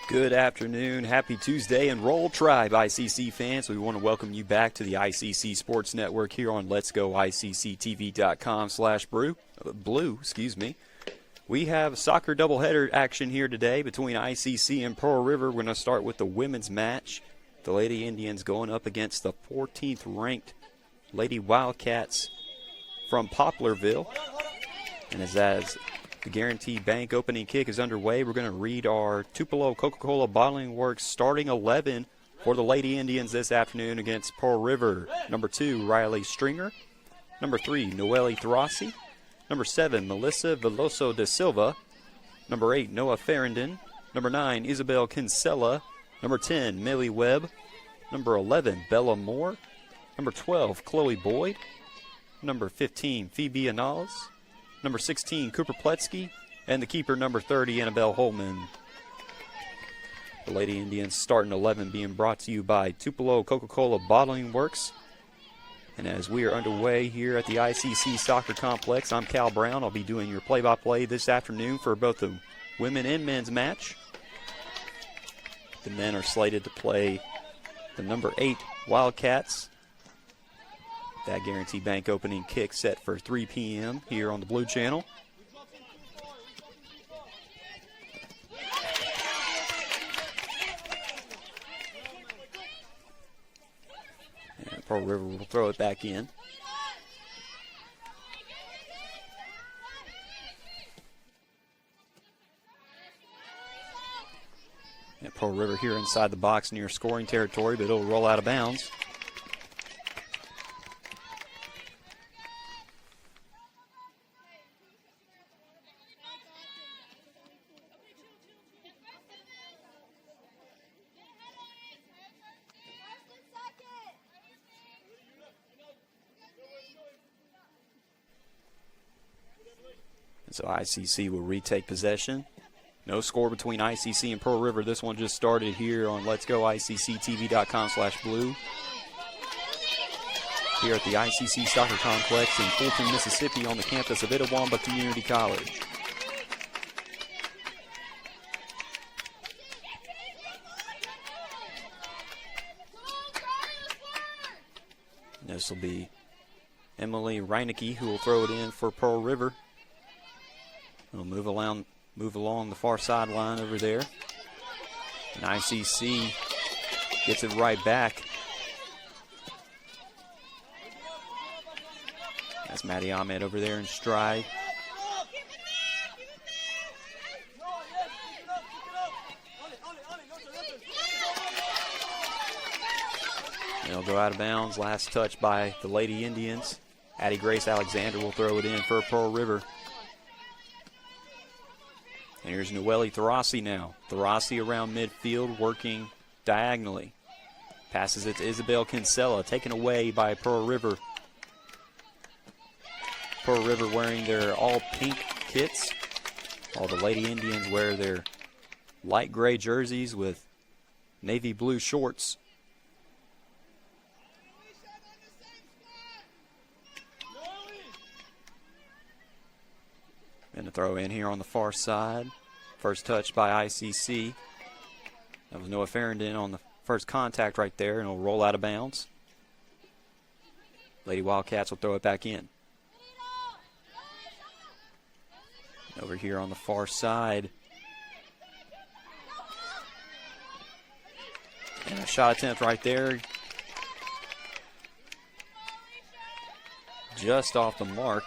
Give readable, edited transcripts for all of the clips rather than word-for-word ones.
Good afternoon, happy Tuesday, and Roll Tribe ICC fans. We want to welcome you back to the ICC Sports Network here on letsgoicctv.com/blue. We have soccer doubleheader action here today between ICC and Pearl River. We're going to start with the women's match. The Lady Indians going up against the 14th ranked Lady Wildcats from Poplarville. And as the Guarantee Bank opening kick is underway, we're going to read our Tupelo Coca-Cola Bottling Works starting 11 for the Lady Indians this afternoon against Pearl River. Number 2, Riley Stringer. Number 3, Noelle Throssi. Number 7, Melissa Veloso da Silva. Number 8, Noah Farrington. Number 9, Isabel Kinsella. Number 10, Millie Webb. Number 11, Bella Moore. Number 12, Chloe Boyd. Number 15, Phoebe Anales. Number 16, Cooper Pletsky. And the keeper, number 30, Annabelle Holman. The Lady Indians starting 11 being brought to you by Tupelo Coca-Cola Bottling Works. And as we are underway here at the ICC Soccer Complex, I'm Cal Brown. I'll be doing your play-by-play this afternoon for both the women and men's match. The men are slated to play the number 8 Wildcats. That Guarantee Bank opening kick set for 3 p.m. here on the Blue Channel. And Pearl River will throw it back in. And Pearl River here inside the box near scoring territory, but it'll roll out of bounds. So ICC will retake possession. No score between ICC and Pearl River. This one just started here on letsgoicctv.com/blue. Here at the ICC Soccer Complex in Fulton, Mississippi on the campus of Itawamba Community College. This will be Emily Reinecke who will throw it in for Pearl River. We'll move along the far sideline over there. And ICC gets it right back. That's Maddie Ahmed over there in stride. And it'll go out of bounds. Last touch by the Lady Indians. Addie Grace Alexander will throw it in for Pearl River. And here's Noelle Throssi now. Throssi around midfield, working diagonally. Passes it to Isabel Kinsella, taken away by Pearl River. Pearl River wearing their all-pink kits. All the Lady Indians wear their light gray jerseys with navy blue shorts. And a throw in here on the far side. First touch by ICC. That was Noah Farrington on the first contact right there, and it'll roll out of bounds. Lady Wildcats will throw it back in. Over here on the far side. And a shot attempt right there. Just off the mark.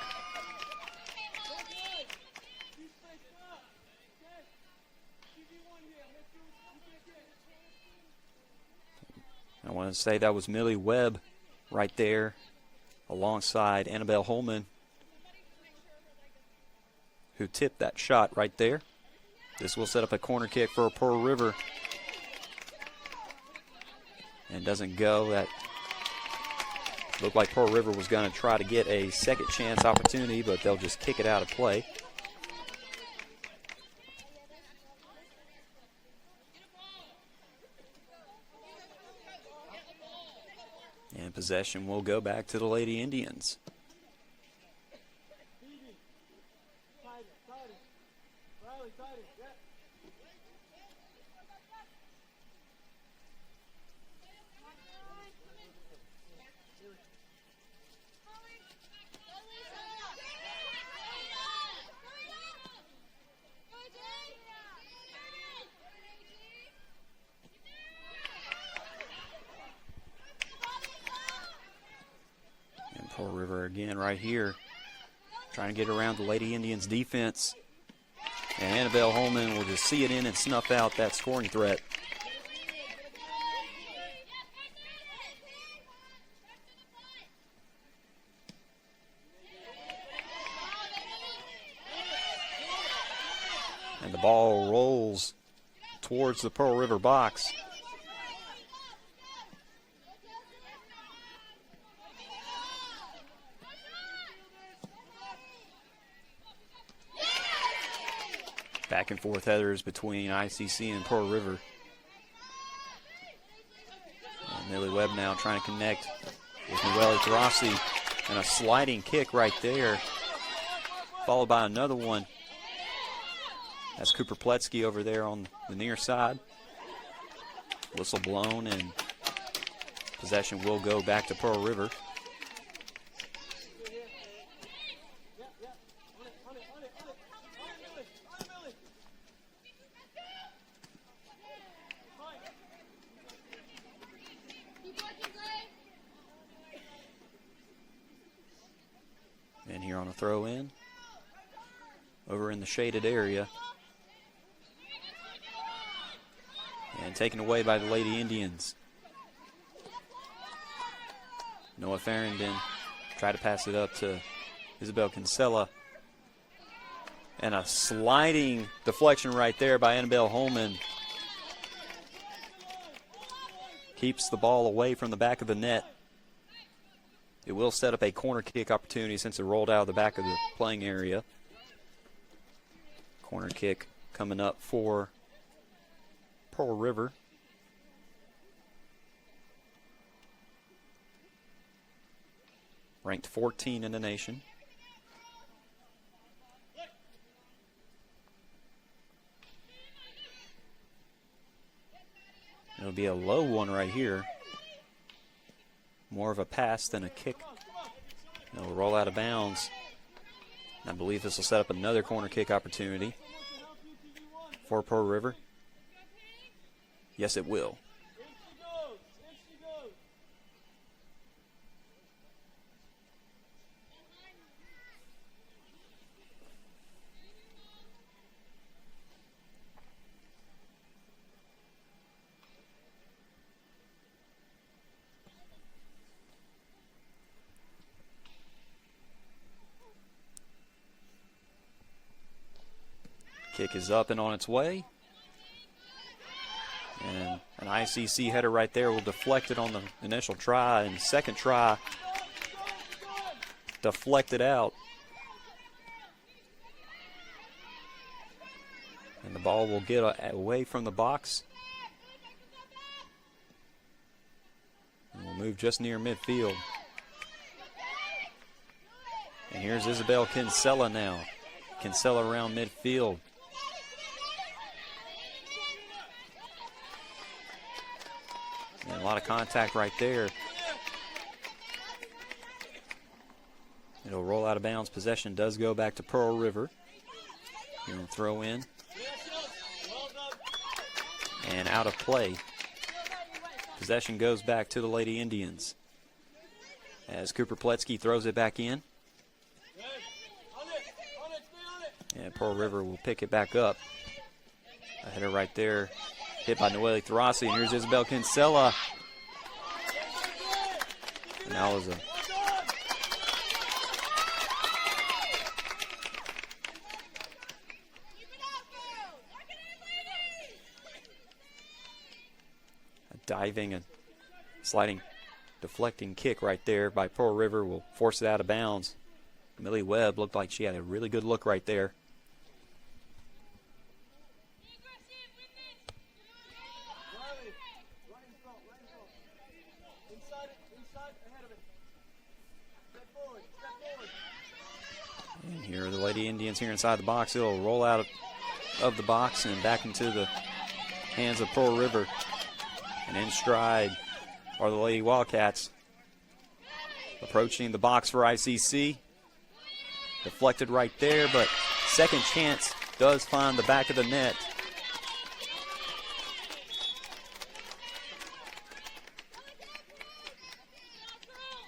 I want to say that was Millie Webb right there alongside Annabelle Holman, who tipped that shot right there. This will set up a corner kick for Pearl River. And doesn't go. That looked like Pearl River was going to try to get a second chance opportunity, but they'll just kick it out of play. And possession will go back to the Lady Indians. Pearl River again right here, trying to get around the Lady Indians defense. And Annabelle Holman will just see it in and snuff out that scoring threat. And the ball rolls towards the Pearl River box. Back and forth headers between ICC and Pearl River. And Millie Webb now trying to connect with Noelle Tarasi. And a sliding kick right there, followed by another one. That's Cooper Pletsky over there on the near side. Whistle blown, and possession will go back to Pearl River. And here on a throw in, over in the shaded area. And taken away by the Lady Indians. Noah Farrington tried to pass it up to Isabel Kinsella. And a sliding deflection right there by Annabelle Holman. Keeps the ball away from the back of the net. It will set up a corner kick opportunity since it rolled out of the back of the playing area. Corner kick coming up for Pearl River. Ranked 14 in the nation. It'll be a low one right here. More of a pass than a kick. It'll roll out of bounds. I believe this will set up another corner kick opportunity for Pearl River. Yes, it will. Kick is up and on its way. And an ICC header right there will deflect it on the initial try, and second try deflected out. And the ball will get away from the box. And will move just near midfield. And here's Isabel Kinsella now. Kinsella around midfield. And a lot of contact right there. It'll roll out of bounds. Possession does go back to Pearl River. Here will throw in. And out of play. Possession goes back to the Lady Indians. As Cooper Pletsky throws it back in. And Pearl River will pick it back up. A header right there. Hit by Noelle Tarasi, and here's Isabel Kinsella. And that was a diving and sliding, deflecting kick right there by Pearl River will force it out of bounds. Millie Webb looked like she had a really good look right there. And here are the Lady Indians here inside the box. It'll roll out of the box and back into the hands of Pearl River. And in stride are the Lady Wildcats. Approaching the box for ICC. Deflected right there, but second chance does find the back of the net.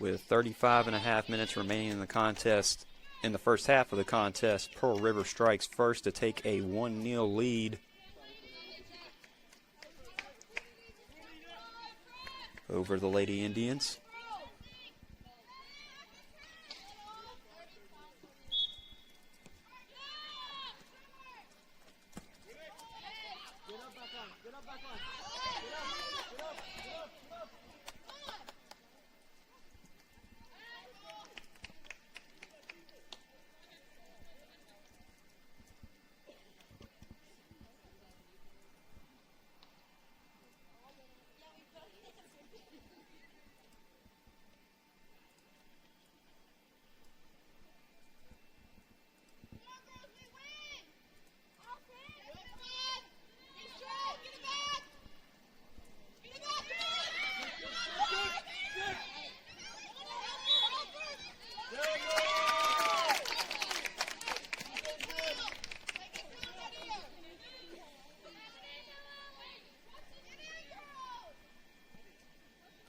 With 35.5 minutes remaining in the contest, in the first half of the contest, Pearl River strikes first to take a 1-0 lead over the Lady Indians.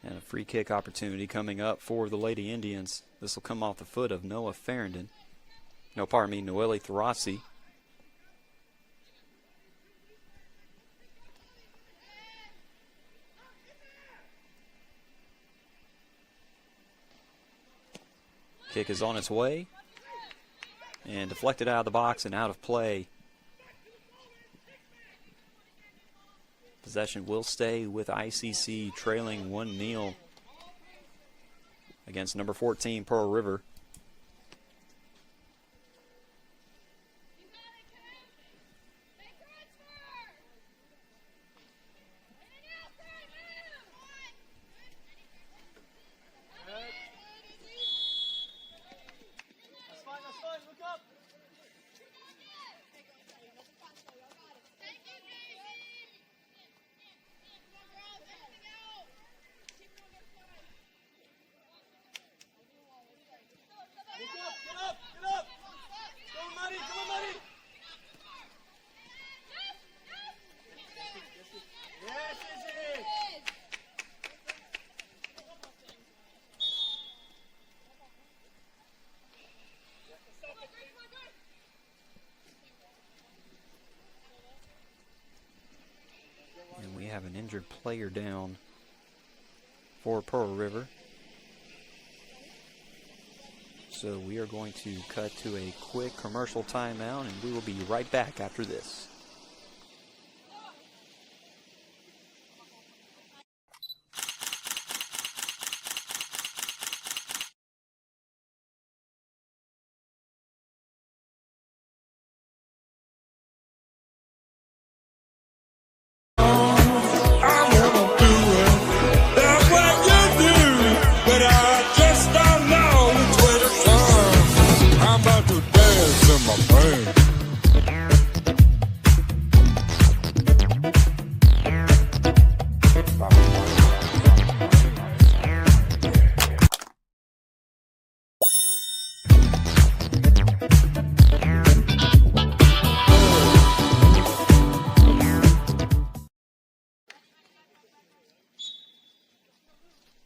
And a free kick opportunity coming up for the Lady Indians. This will come off the foot of Noah Farrington. No, pardon me, Noelle Throssi. Kick is on its way. And deflected out of the box and out of play. Possession will stay with ICC, trailing 1-0 against number 14, Pearl River. And we have an injured player down for Pearl River. So we are going to cut to a quick commercial timeout, and we will be right back after this.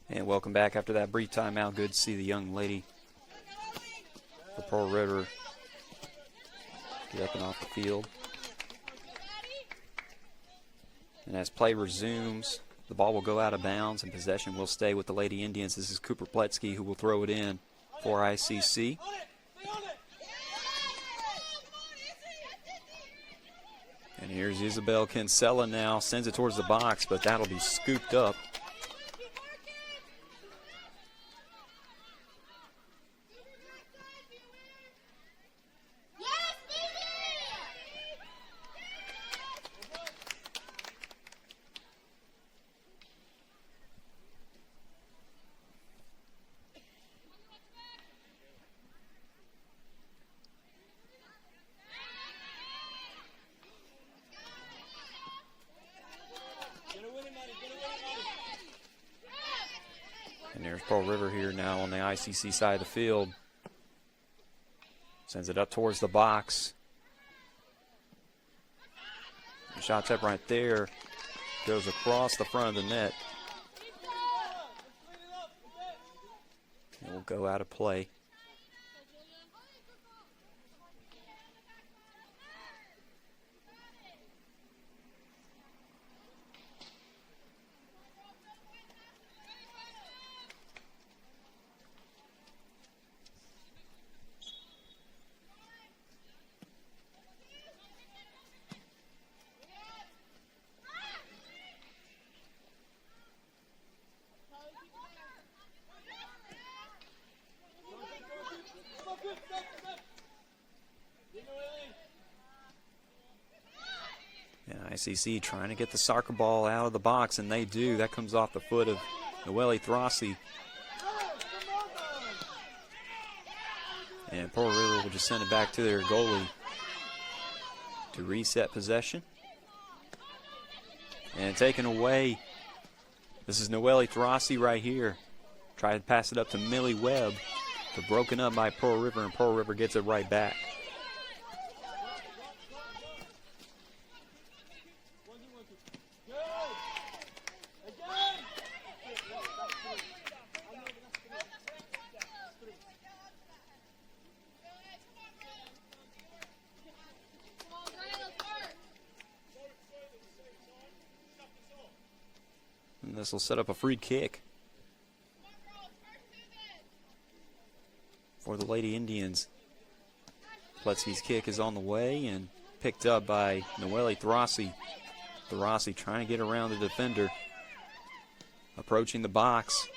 And welcome back after that brief timeout. Good to see the young lady for Pearl River get up and off the field. And as play resumes, the ball will go out of bounds and possession will stay with the Lady Indians. This is Cooper Pletsky who will throw it in for ICC. And here's Isabel Kinsella now, sends it towards the box, but that'll be scooped up. And there's Pearl River here now on the ICC side of the field. Sends it up towards the box. The shot's up right there. Goes across the front of the net. It will go out of play. And ICC trying to get the soccer ball out of the box, and they do. That comes off the foot of Noelle Throssi. And Pearl River will just send it back to their goalie to reset possession. And taken away. This is Noelle Throssi right here. Try to pass it up to Millie Webb, but broken up by Pearl River, and Pearl River gets it right back. And this will set up a free kick for the Lady Indians. Pletsky's kick is on the way and picked up by Noelle Throssi. Throssi trying to get around the defender. Approaching the box.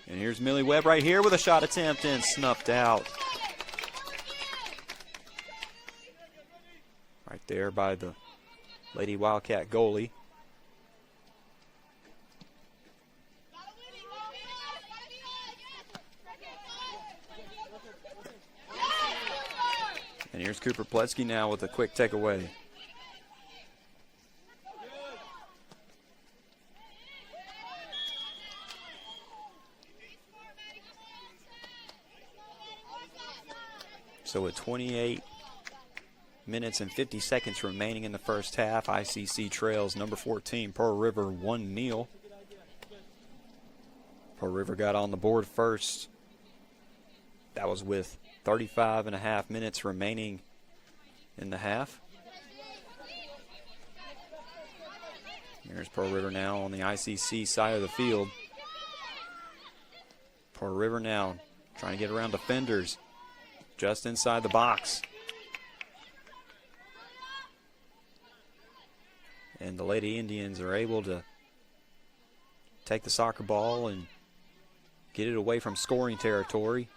And here's Millie Webb right here with a shot attempt and snuffed out. Right there by the Lady Wildcat goalie. And here's Cooper Pletsky now with a quick takeaway. So with 28 minutes and 50 seconds remaining in the first half, ICC trails number 14, Pearl River 1-0. Pearl River got on the board first. That was with 35.5 minutes remaining in the half. Here's Pearl River now on the ICC side of the field. Pearl River now trying to get around defenders just inside the box. And the Lady Indians are able to take the soccer ball and get it away from scoring territory.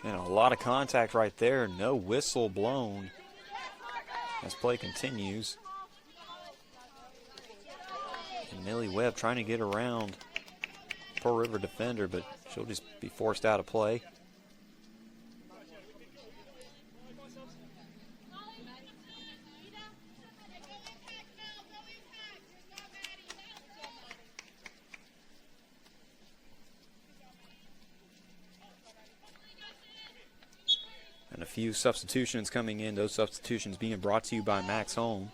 And a lot of contact right there. No whistle blown as play continues. And Millie Webb trying to get around Pearl River defender, but she'll just be forced out of play. And a few substitutions coming in. Those substitutions being brought to you by Max Home.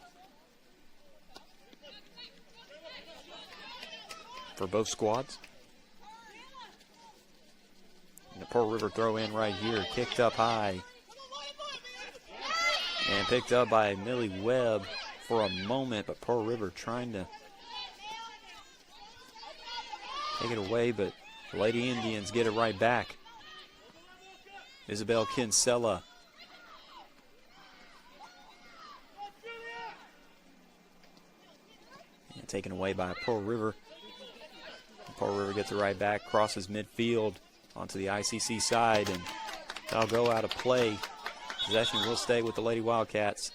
For both squads. And the Pearl River throw in right here. Kicked up high. And picked up by Millie Webb for a moment. But Pearl River trying to take it away. But the Lady Indians get it right back. Isabel Kinsella. And taken away by Pearl River. Pearl River gets it right back, crosses midfield, onto the ICC side, and that'll go out of play. Possession will stay with the Lady Wildcats.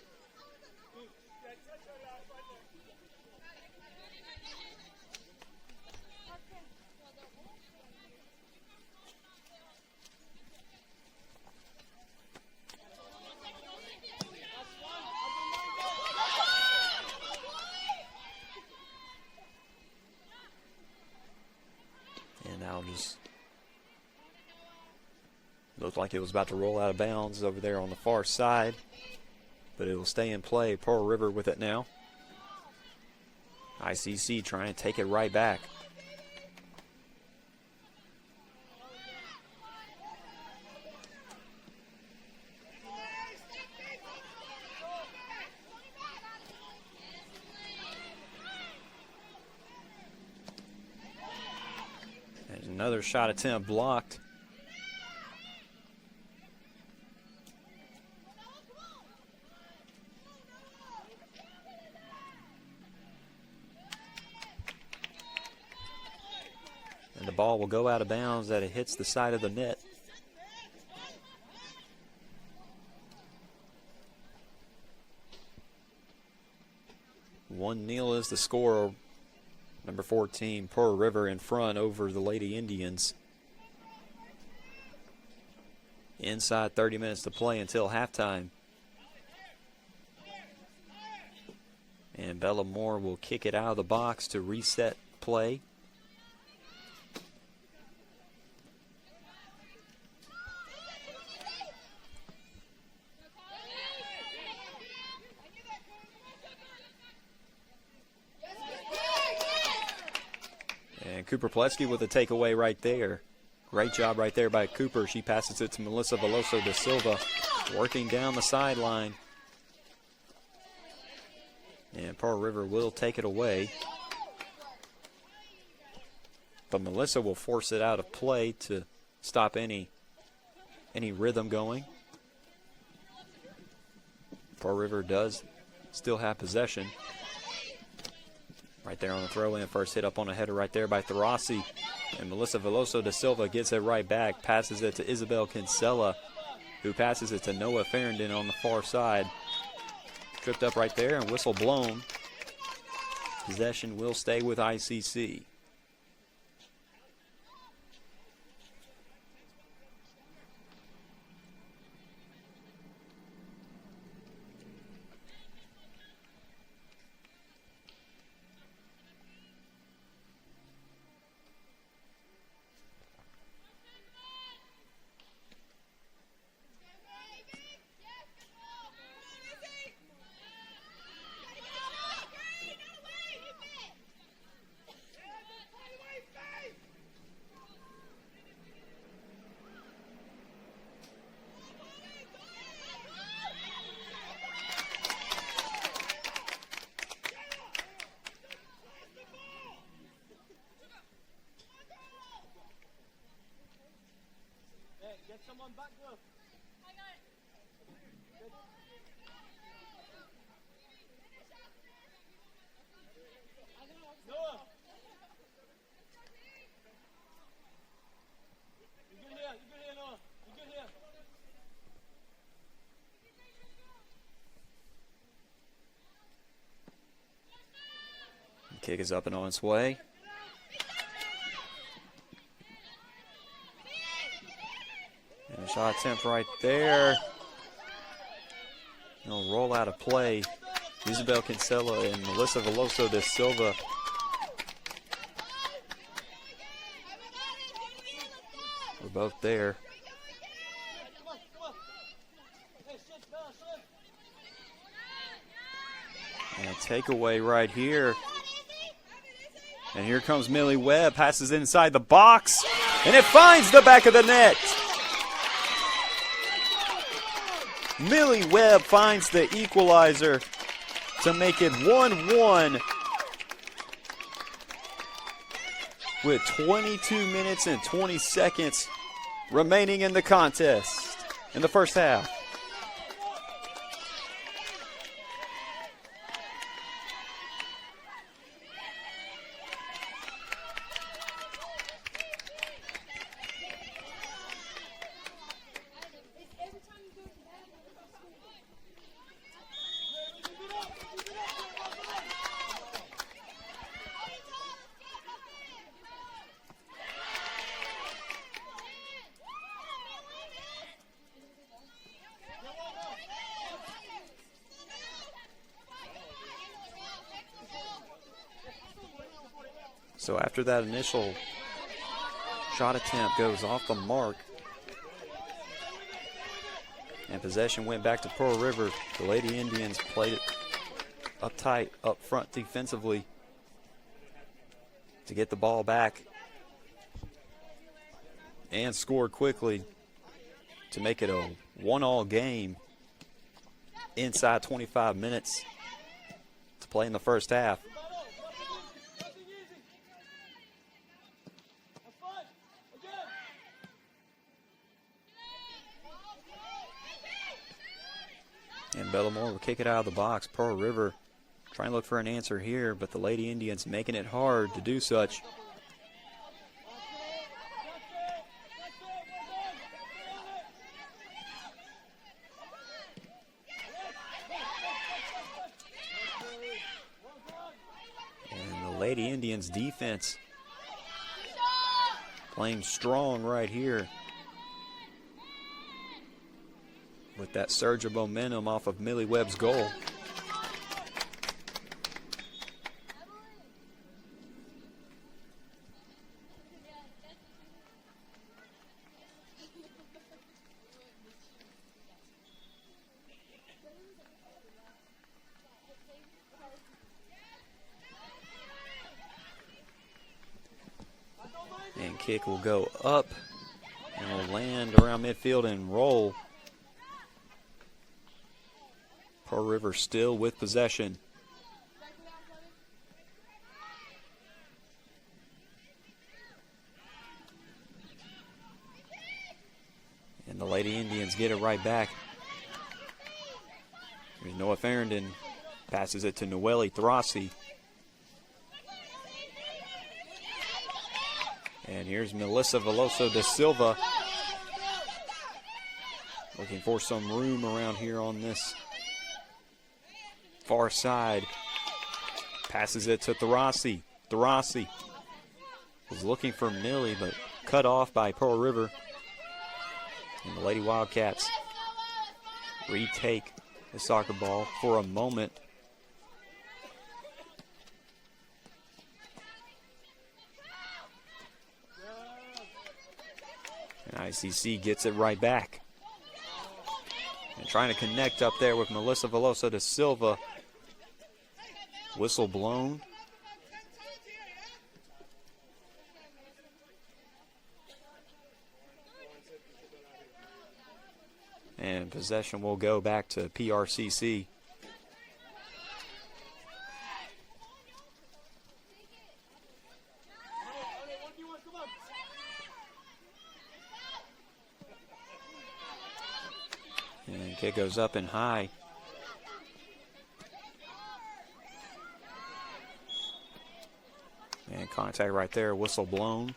And now just looked like it was about to roll out of bounds over there on the far side, but it will stay in play. Pearl River with it now. ICC trying to take it right back. And another shot attempt blocked. And the ball will go out of bounds as it hits the side of the net. One 0 is the score. Number 14, Pearl River in front over the Lady Indians. Inside 30 minutes to play until halftime. And Bella Moore will kick it out of the box to reset play. And Cooper Plesky with a takeaway right there. Great job right there by Cooper. She passes it to Melissa Veloso da Silva, working down the sideline. And Pearl River will take it away. But Melissa will force it out of play to stop any rhythm going. Pearl River does still have possession. Right there on the throw-in, first hit up on a header right there by Tharasi. And Melissa Veloso da Silva gets it right back, passes it to Isabel Kinsella, who passes it to Noah Farrington on the far side. Tripped up right there and whistle blown. Possession will stay with ICC. Someone back up. I got it. Noah. You're good here. You're good here, Noah. You're good here. The kick is up and on its way. And a shot attempt right there. It'll roll out of play. Isabel Kinsella and Melissa Veloso da Silva. We're both there. And a takeaway right here. And here comes Millie Webb, passes inside the box, and it finds the back of the net. Millie Webb finds the equalizer to make it 1-1 with 22 minutes and 20 seconds remaining in the contest in the first half. So after that initial shot attempt goes off the mark, and possession went back to Pearl River, the Lady Indians played it uptight, up front defensively to get the ball back and score quickly to make it a 1-all game inside 25 minutes to play in the first half. And Bellamore will kick it out of the box. Pearl River trying to look for an answer here, but the Lady Indians making it hard to do such. And the Lady Indians defense playing strong right here, with that surge of momentum off of Millie Webb's goal. And kick will go up and will land around midfield and roll. Pearl River still with possession. And the Lady Indians get it right back. Here's Noah Farrington, passes it to Noelle Throssi. And here's Melissa Veloso da Silva, looking for some room around here on this far side. Passes it to Throssi. Throssi was looking for Millie, but cut off by Pearl River. And the Lady Wildcats retake the soccer ball for a moment. And ICC gets it right back. And trying to connect up there with Melissa Veloso da Silva. Whistle blown. And possession will go back to PRCC. And kick goes up and high. And contact right there, whistle blown.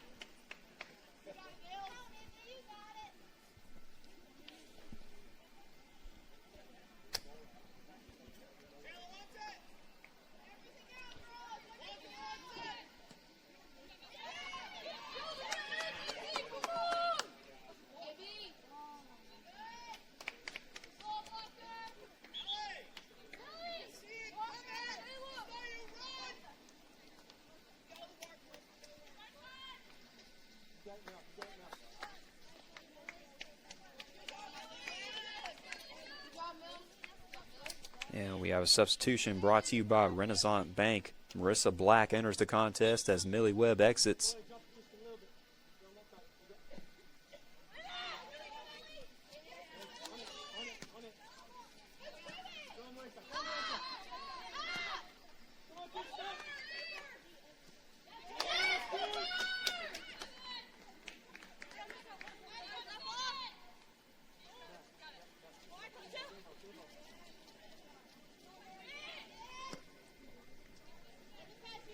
And we have a substitution brought to you by Renaissance Bank. Marissa Black enters the contest as Millie Webb exits.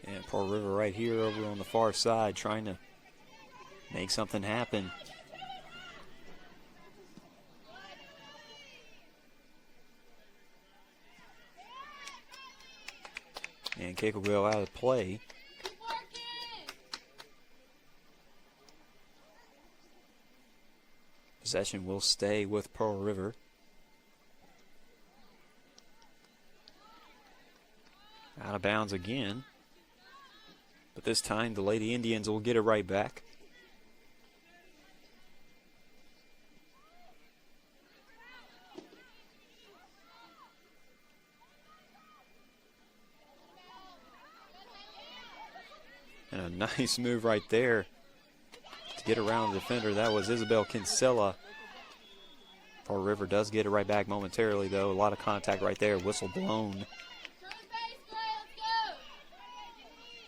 And Pearl River right here over on the far side trying to make something happen. And kick will go out of play. Possession will stay with Pearl River. Out of bounds again. But this time the Lady Indians will get it right back. And a nice move right there to get around the defender. That was Isabel Kinsella. Pearl River does get it right back momentarily, though. A lot of contact right there. Whistle blown.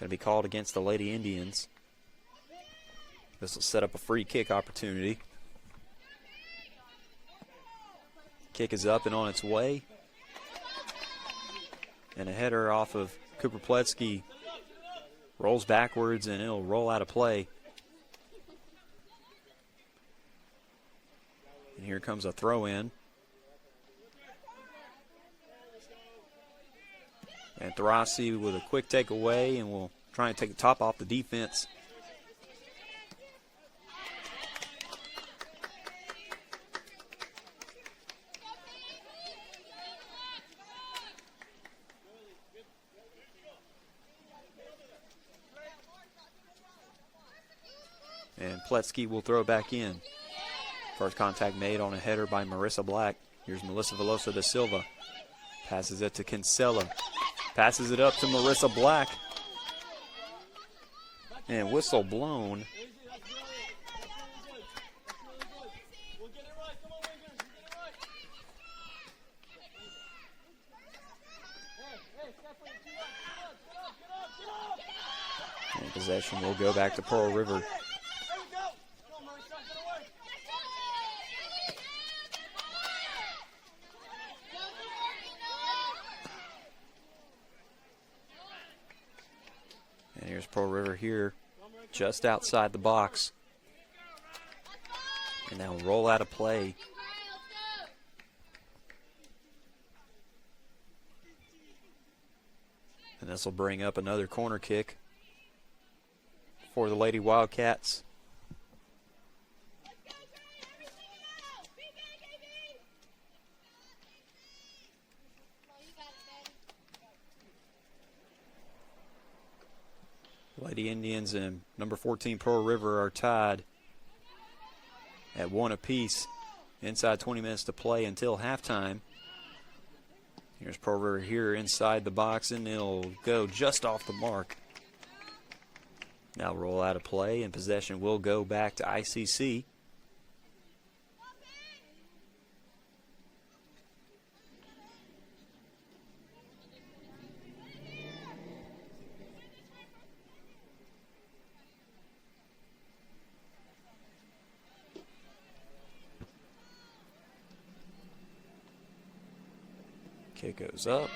Going to be called against the Lady Indians. This will set up a free kick opportunity. Kick is up and on its way. And a header off of Cooper Pletsky rolls backwards and it'll roll out of play. And here comes a throw in. And Throssi with a quick takeaway and will try and take the top off the defense. And Pletsky will throw it back in. First contact made on a header by Marissa Black. Here's Melissa Velosa da Silva. Passes it to Kinsella. Passes it up to Marissa Black. And whistle blown. And possession will go back to Pearl River. And here's Pearl River here, just outside the box. And they'll roll out of play. And this will bring up another corner kick for the Lady Wildcats. Lady Indians and number 14 Pearl River are tied at 1 apiece. Inside 20 minutes to play until halftime. Here's Pearl River here inside the box, and it'll go just off the mark. Now roll out of play, and possession will go back to ICC. Kick goes up.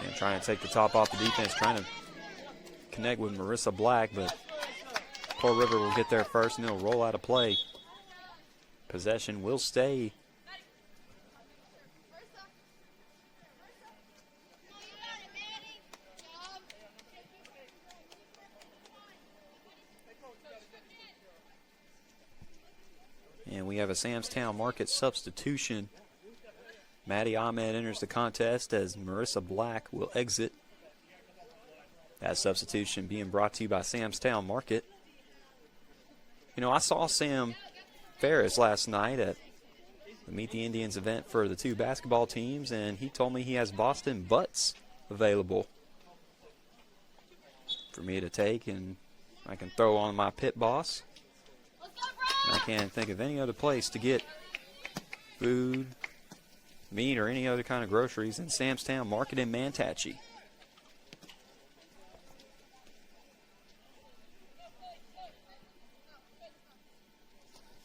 And trying to take the top off the defense, trying to connect with Marissa Black, but Pearl River will get there first and they'll roll out of play. Possession will stay. And we have a Samstown Market substitution. Maddie Ahmed enters the contest as Marissa Black will exit. That substitution being brought to you by Samstown Market. You know, I saw Sam Ferris last night at the Meet the Indians event for the two basketball teams, and he told me he has Boston Butts available for me to take, and I can throw on my pit boss. I can't think of any other place to get food, meat, or any other kind of groceries than Samstown Market in Mantachie.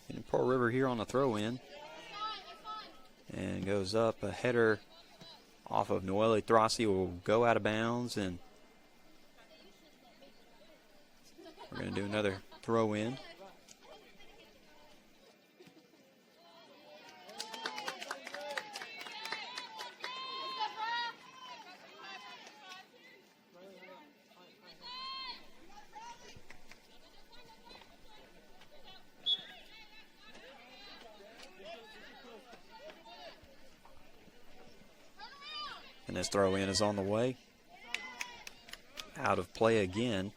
And Pearl River here on the throw-in. And goes up. A header off of Noelle Throssi will go out of bounds, and we're going to do another throw-in. And this throw in is on the way. Out of play again.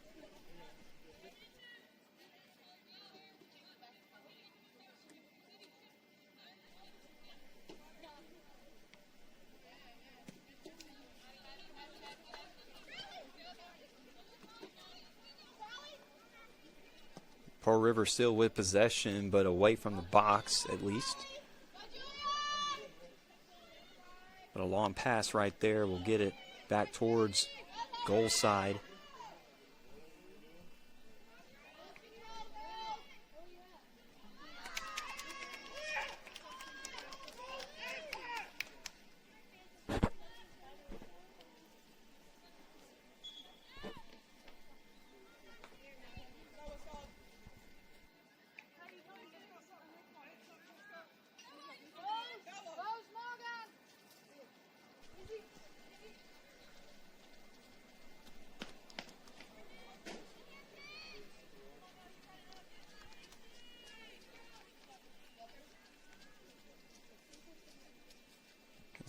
Pearl River still with possession, but away from the box at least. But a long pass right there will get it back towards goal side.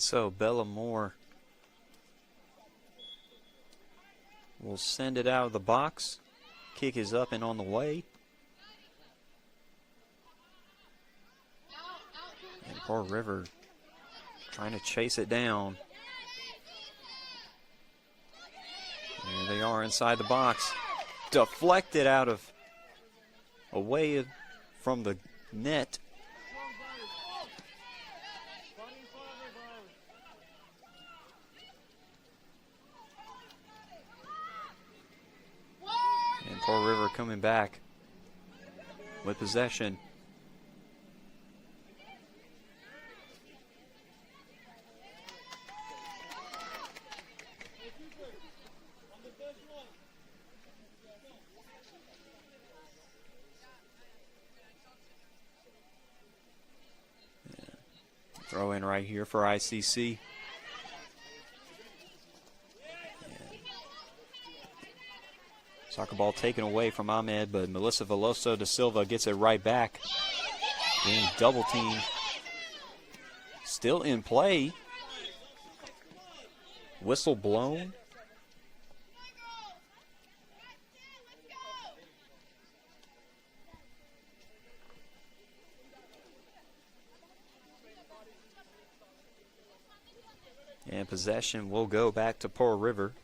So Bella Moore will send it out of the box. Kick is up and on the way. And Pearl River trying to chase it down. There they are inside the box. Deflected out of away from the net. And Pearl River coming back with possession. Throw in right here for ICC. Soccer ball taken away from Ahmed, but Melissa Veloso da Silva gets it right back. Being double teamed. Still in play. Whistle blown. And possession will go back to Pearl River.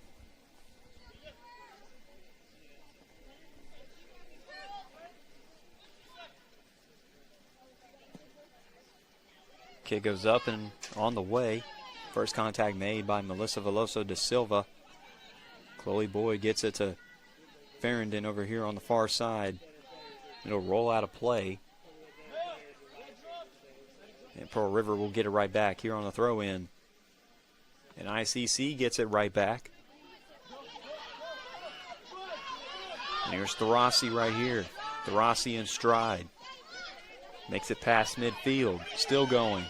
Kick goes up and on the way. First contact made by Melissa Veloso da Silva. Chloe Boyd gets it to Farrington over here on the far side. It'll roll out of play. And Pearl River will get it right back here on the throw in. And ICC gets it right back. And here's Tharasi right here. Tharasi in stride. Makes it past midfield. Still going.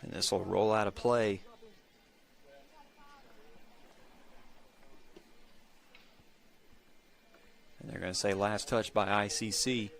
And this will roll out of play. And they're going to say last touch by ICC.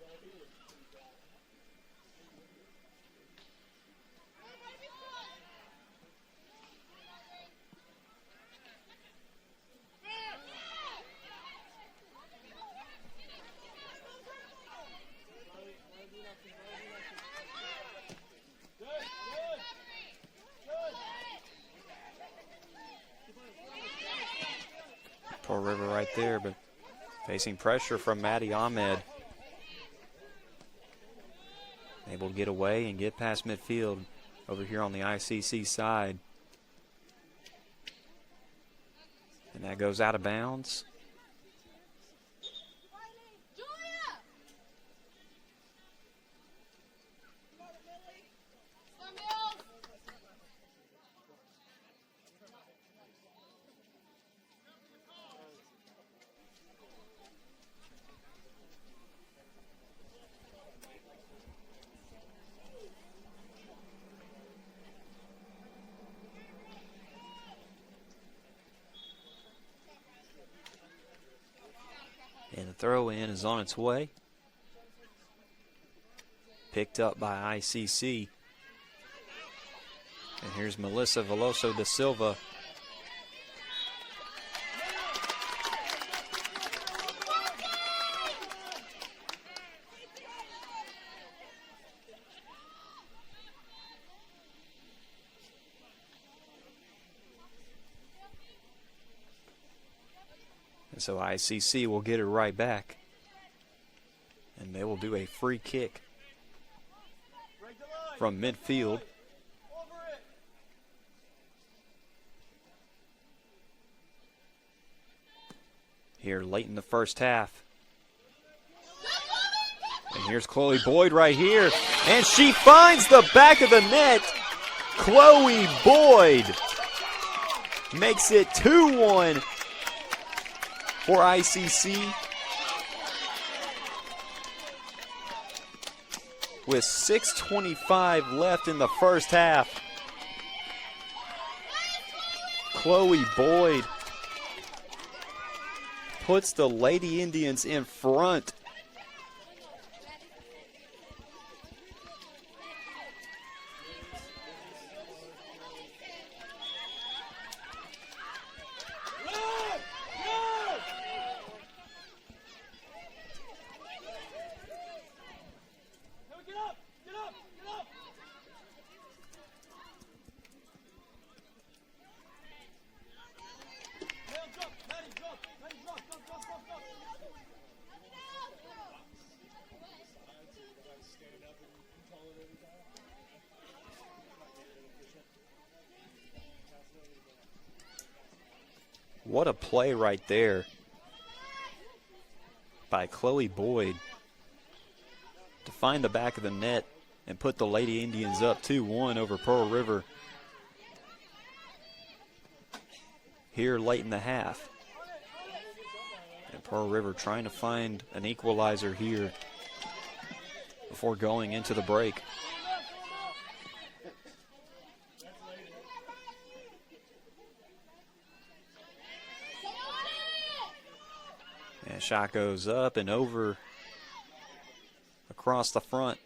Pearl River right there, but facing pressure from Maddie Ahmed. Able to get away and get past midfield over here on the ICC side. And that goes out of bounds. And the throw in is on its way. Picked up by ICC. And here's Melissa Veloso da Silva. And so ICC will get it right back. And they will do a free kick from midfield. Here late in the first half. And here's Chloe Boyd right here. And she finds the back of the net. Chloe Boyd makes it 2-1 for ICC. With 6:25 left in the first half. Chloe Boyd puts the Lady Indians in front. What a play right there by Chloe Boyd to find the back of the net and put the Lady Indians up 2-1 over Pearl River here late in the half. And Pearl River trying to find an equalizer here before going into the break. And shot goes up and over across the front.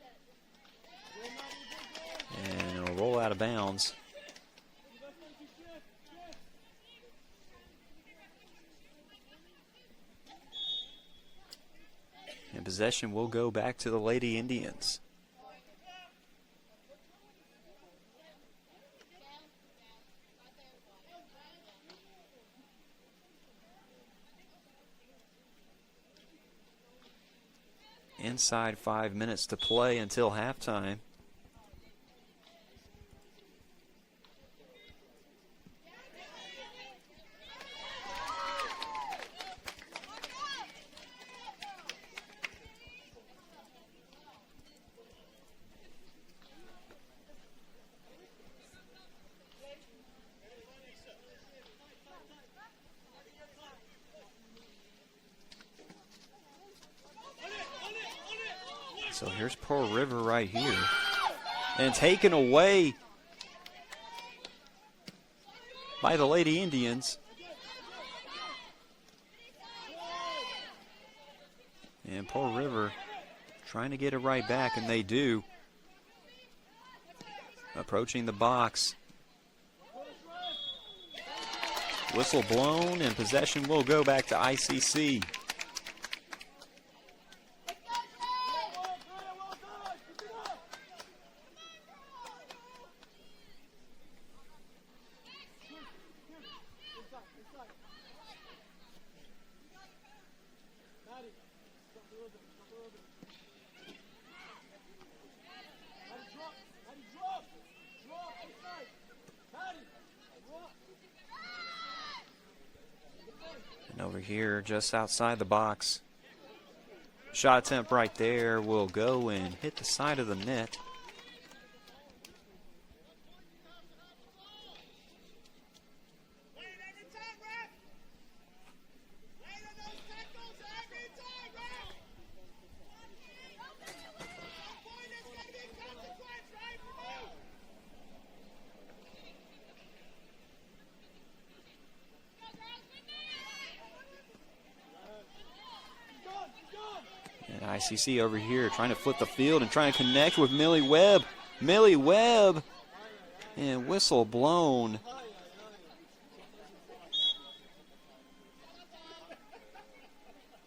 And it'll roll out of bounds. And possession will go back to the Lady Indians. Inside 5 minutes to play until halftime. So here's Pearl River right here. And taken away by the Lady Indians. And Pearl River trying to get it right back, and they do. Approaching the box. Whistle blown, and possession will go back to ICC. And over here, just outside the box, shot attempt right there will go and hit the side of the net. And ICC over here trying to flip the field and trying to connect with Millie Webb. Millie Webb, and whistle blown.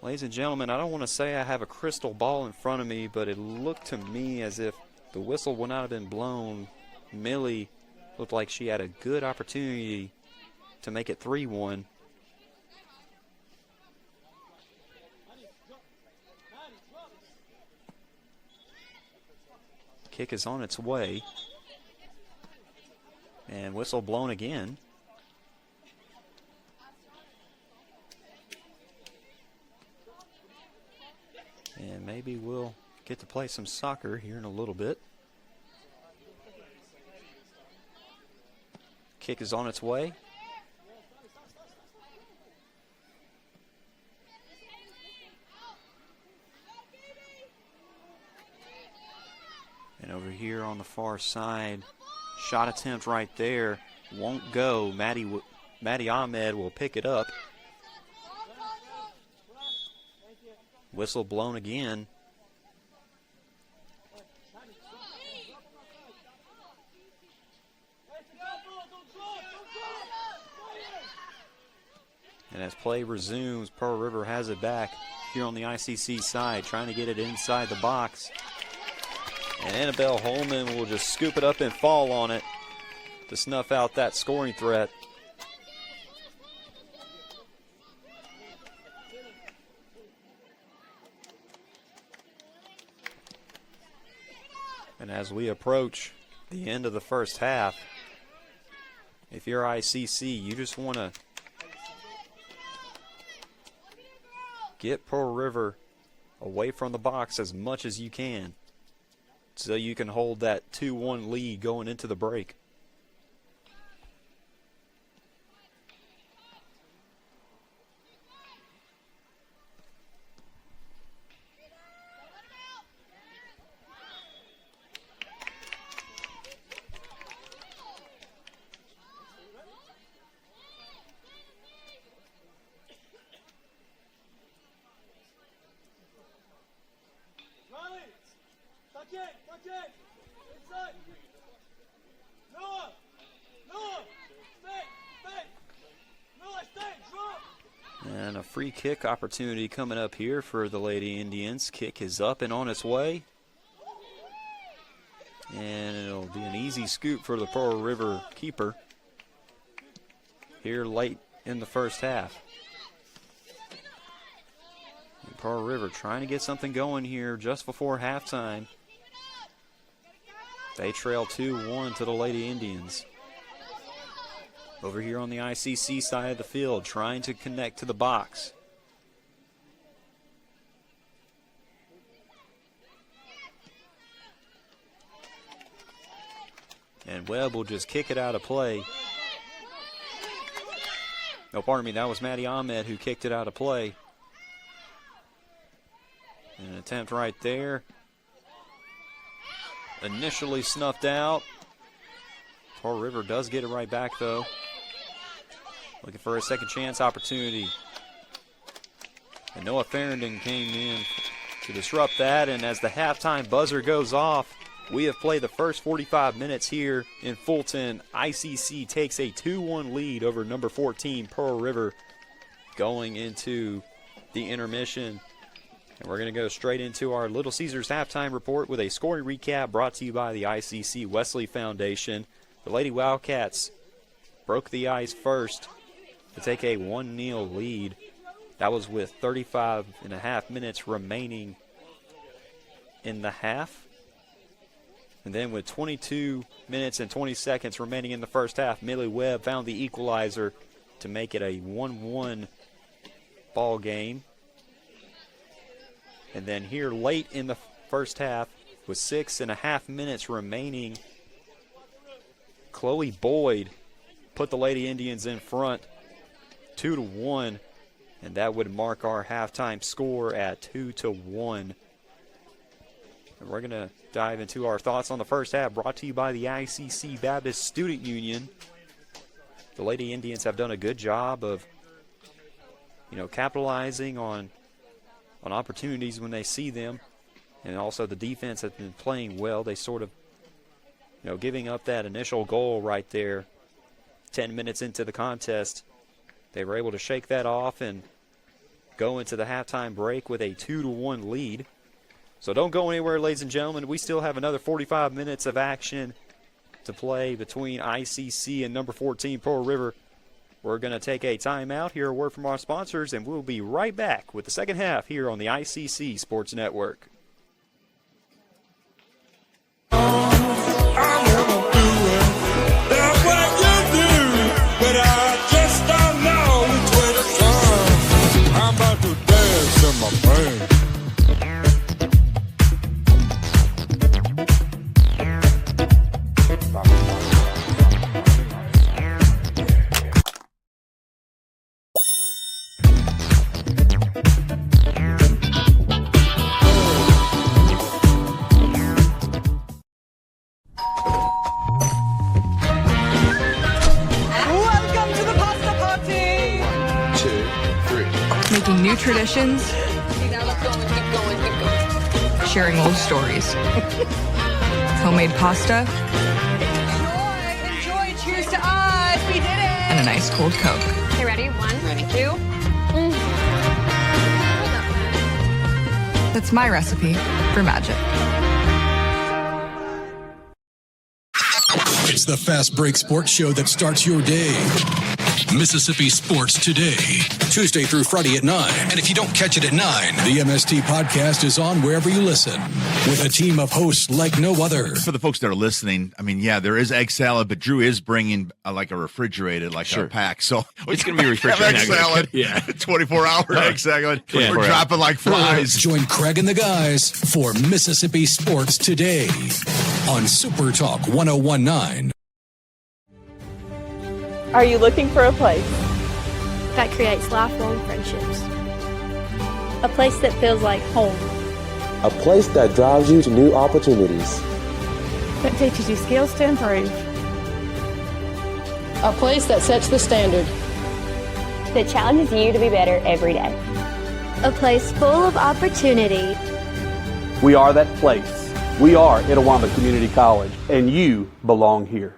Ladies and gentlemen, I don't want to say I have a crystal ball in front of me, but it looked to me as if the whistle would not have been blown. Millie looked like she had a good opportunity to make it 3-1. Kick is on its way. And whistle blown again. And maybe we'll get to play some soccer here in a little bit. Kick is on its way. And over here on the far side, shot attempt right there. Won't go. Maddie Ahmed will pick it up. Whistle blown again. And as play resumes, Pearl River has it back here on the ICC side, trying to get it inside the box. And Annabelle Holman will just scoop it up and fall on it to snuff out that scoring threat. And as we approach the end of the first half, if you're ICC, you just want to get Pearl River away from the box as much as you can so you can hold that 2-1 lead going into the break. And a free kick opportunity coming up here for the Lady Indians. Kick is up and on its way. And it'll be an easy scoop for the Pearl River keeper here late in the first half. And Pearl River trying to get something going here just before halftime. They trail 2-1 to the Lady Indians. Over here on the ICC side of the field, trying to connect to the box. And Webb will just kick it out of play. No, pardon me, that was Maddie Ahmed who kicked it out of play. An attempt right there. Initially snuffed out. Pearl River does get it right back, though. Looking for a second chance opportunity. And Noah Farrington came in to disrupt that. And as the halftime buzzer goes off, we have played the first 45 minutes here in Fulton. ICC takes a 2-1 lead over number 14, Pearl River, going into the intermission. And we're going to go straight into our Little Caesars halftime report with a scoring recap brought to you by the ICC Wesley Foundation. The Lady Wildcats broke the ice first to take a 1-0 lead. That was with 35 and a half minutes remaining in the half. And then with 22 minutes and 20 seconds remaining in the first half, Millie Webb found the equalizer to make it a 1-1 ball game. And then here late in the first half, with 6.5 minutes remaining, Chloe Boyd put the Lady Indians in front 2-1, and that would mark our halftime score at 2-1. And we're going to dive into our thoughts on the first half, brought to you by the ICC Baptist Student Union. The Lady Indians have done a good job of, capitalizing on on opportunities when they see them. And also the defense has been playing well. They sort of, giving up that initial goal right there 10 minutes into the contest. They were able to shake that off and go into the halftime break with a 2-1 lead. So don't go anywhere, ladies and gentlemen. We still have another 45 minutes of action to play between ICC and number 14 Pearl River. We're going to take a timeout, hear a word from our sponsors, and we'll be right back with the second half here on the ICC Sports Network. Making new traditions, sharing old stories. Homemade pasta. Enjoy, cheers to us, we did it! And a nice cold Coke. Okay, ready? One, two. That's my recipe for magic. It's the Fast Break Sports Show that starts your day. Mississippi Sports Today, Tuesday through Friday at 9. And if you don't catch it at 9, the MST podcast is on wherever you listen with a team of hosts like no other. For the folks that are listening, I mean, yeah, there is egg salad, but Drew is bringing like a refrigerated, like a pack. So it's going to be refrigerated. Egg salad. Yeah. 24-hour egg salad. Yeah, We're dropping like flies. Join Craig and the guys for Mississippi Sports Today on Super Talk 101.9. Are you looking for a place? That creates lifelong friendships. A place that feels like home. A place that drives you to new opportunities. That teaches you skills to improve. A place that sets the standard. That challenges you to be better every day. A place full of opportunity. We are that place. We are Itawamba Community College, and you belong here.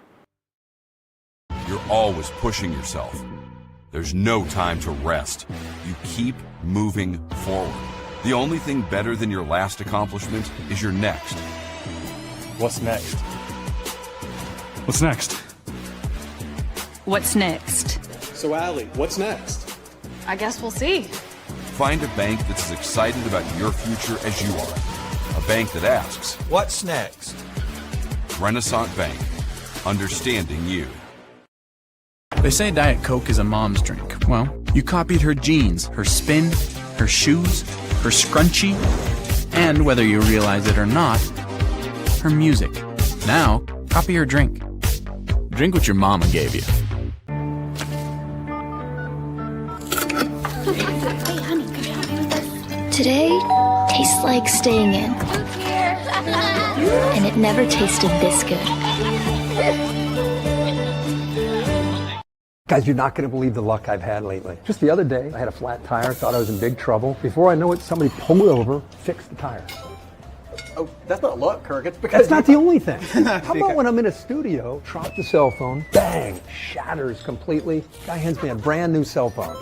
You're always pushing yourself. There's no time to rest. You keep moving forward. The only thing better than your last accomplishment is your next. What's next? What's next? What's next? So, Allie, what's next? I guess we'll see. Find a bank that's as excited about your future as you are. A bank that asks, what's next? Renaissance Bank. Understanding you. They say Diet Coke is a mom's drink. Well, you copied her jeans, her spin, her shoes, her scrunchie, and whether you realize it or not, her music. Now, copy her drink. Drink what your mama gave you. Hey, honey, can you help me with this? Today tastes like staying in. And it never tasted this good. Guys, you're not going to believe the luck I've had lately. Just the other day, I had a flat tire, thought I was in big trouble. Before I know it, somebody pulled over, fixed the tire. Oh, that's not luck, Kirk. It's because that's not the only thing. How about when I'm in a studio, drop the cell phone, bang, shatters completely. Guy hands me a brand new cell phone.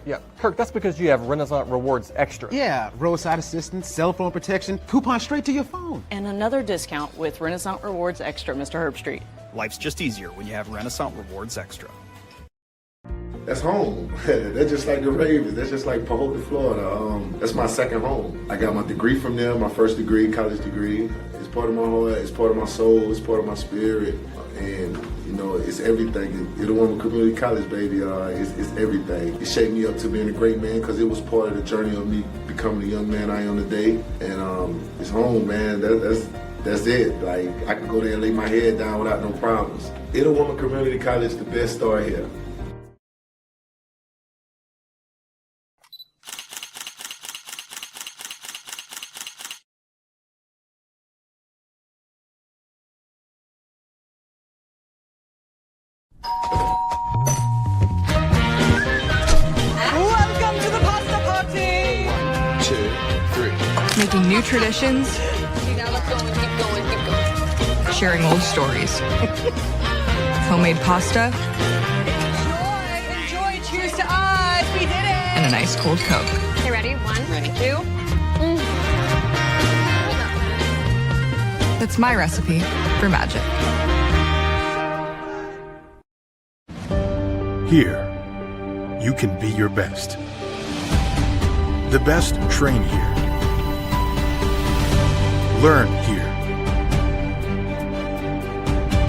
Yeah, Kirk, that's because you have Renaissance Rewards Extra. Yeah, roadside assistance, cell phone protection, coupon straight to your phone. And another discount with Renaissance Rewards Extra, Mr. Herbstreit. Life's just easier when you have Renaissance Rewards Extra. That's home. That's just like the Ravens. That's just like Pahokee, Florida. That's my second home. I got my degree from there, my first degree, college degree. It's part of my heart, it's part of my soul, it's part of my spirit. And, you know, it's everything. Itawamba Community College, baby, it's everything. It shaped me up to being a great man because it was part of the journey of me becoming the young man I am today. And it's home, man. That's it. Like, I can go there and lay my head down without no problems. Itawamba Community College, the best start here. Welcome to the pasta party! 2, Making new traditions, sharing old stories. Homemade pasta. Enjoy. Cheers to us. We did it. And a nice cold Coke. Okay, ready? 1, ready. 2. That's my recipe for magic. Here, you can be your best. The best train here. Learn here.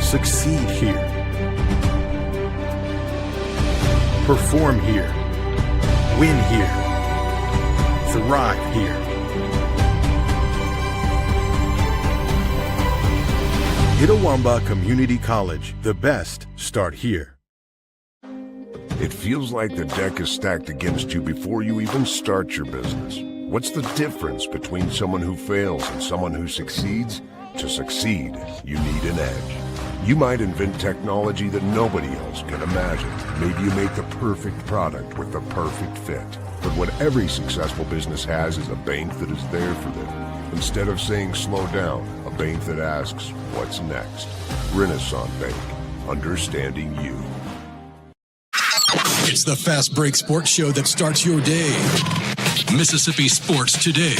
Succeed here. Perform here. Win here. Thrive here. Itawamba Community College. The best start here. It feels like the deck is stacked against you before you even start your business. What's the difference between someone who fails and someone who succeeds? To succeed, you need an edge. You might invent technology that nobody else can imagine. Maybe you make the perfect product with the perfect fit. But what every successful business has is a bank that is there for them. Instead of saying slow down, a bank that asks, what's next? Renaissance Bank, understanding you. It's the Fast Break Sports Show that starts your day. Mississippi Sports Today,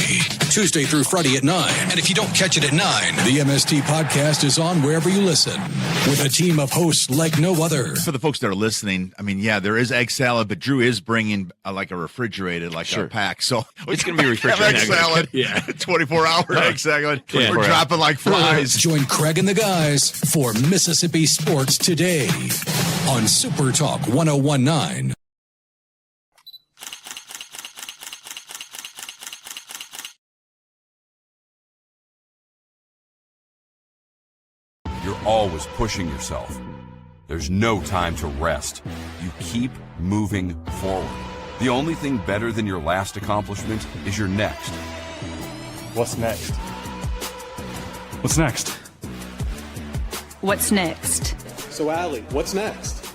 Tuesday through Friday at 9. And if you don't catch it at 9, the MST podcast is on wherever you listen with a team of hosts like no other. For the folks that are listening, I mean, yeah, there is egg salad, but Drew is bringing like a refrigerated, like a pack. So it's going to be refrigerated egg salad. Yeah. 24-hour egg salad. Yeah, we're dropping like flies. Join Craig and the guys for Mississippi Sports Today on Super Talk 101.9. You're always pushing yourself. There's no time to rest. You keep moving forward. The only thing better than your last accomplishment is your next. What's next? What's next? What's next? So, Allie, what's next?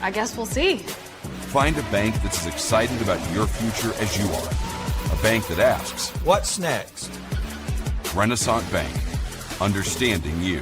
I guess we'll see. Find a bank that's as excited about your future as you are. A bank that asks, what's next? Renaissance Bank, understanding you.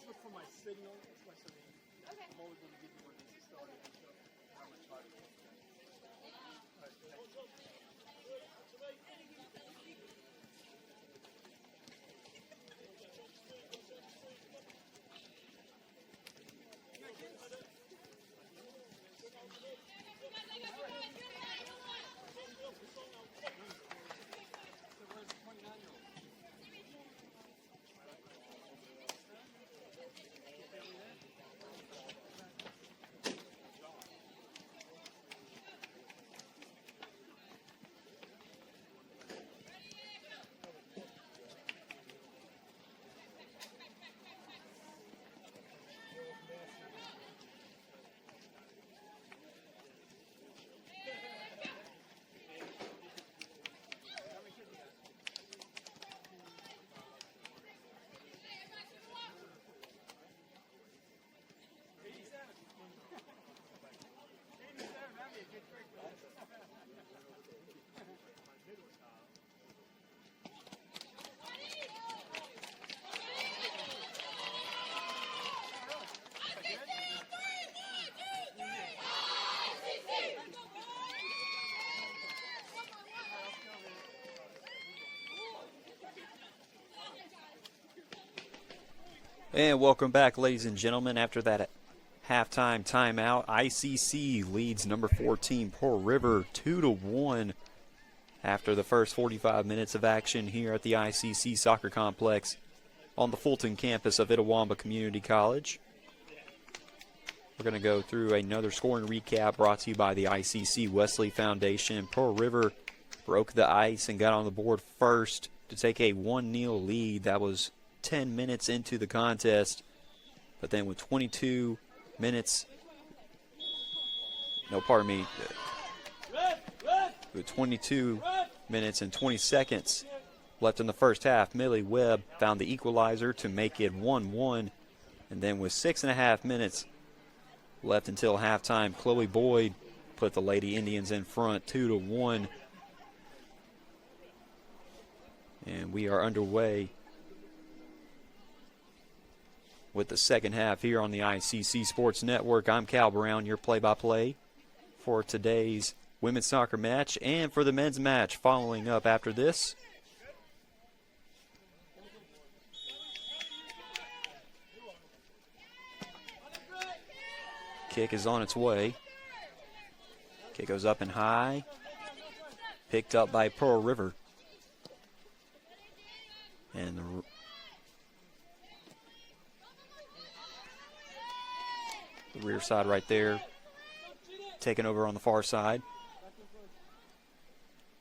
look for my signal. That's my signal. Okay. I'm always going to give you when this is started. So how much harder it is. And welcome back, ladies and gentlemen. After that halftime timeout, ICC leads number 14 Pearl River 2-1 after the first 45 minutes of action here at the ICC Soccer Complex on the Fulton campus of Itawamba Community College. We're going to go through another scoring recap brought to you by the ICC Wesley Foundation. Pearl River broke the ice and got on the board first to take a 1-0 lead. That was 10 minutes into the contest, but then with 22 minutes, with 22 minutes and 20 seconds left in the first half, Millie Webb found the equalizer to make it 1-1, and then with 6.5 minutes left until halftime, Chloe Boyd put the Lady Indians in front 2-1, and we are underway with the second half here on the ICC Sports Network. I'm Cal Brown, your play-by-play for today's women's soccer match and for the men's match following up after this. Kick is on its way. Kick goes up and high. Picked up by Pearl River. And the rear side right there, taken over on the far side.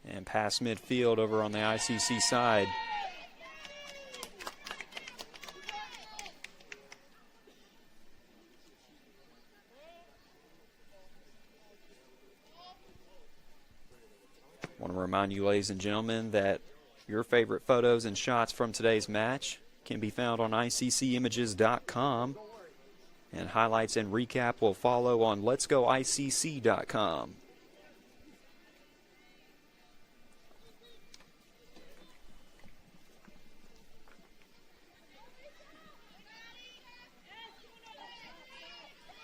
And past midfield over on the ICC side. I want to remind you, ladies and gentlemen, that your favorite photos and shots from today's match can be found on ICCimages.com. And highlights and recap will follow on letsgoicc.com.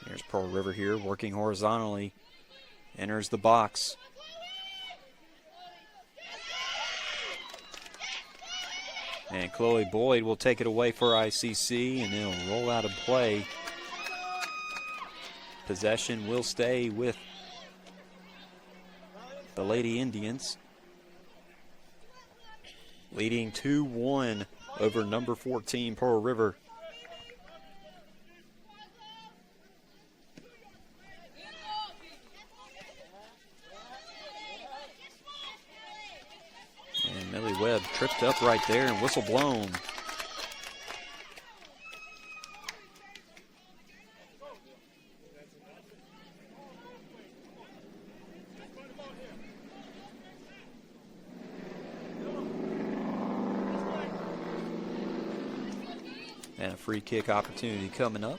Here's Pearl River here, working horizontally. Enters the box. And Chloe Boyd will take it away for ICC, and it'll roll out of play. Possession will stay with the Lady Indians, leading 2-1 over number 14 Pearl River. And Millie Webb tripped up right there and whistle blown. And a free kick opportunity coming up.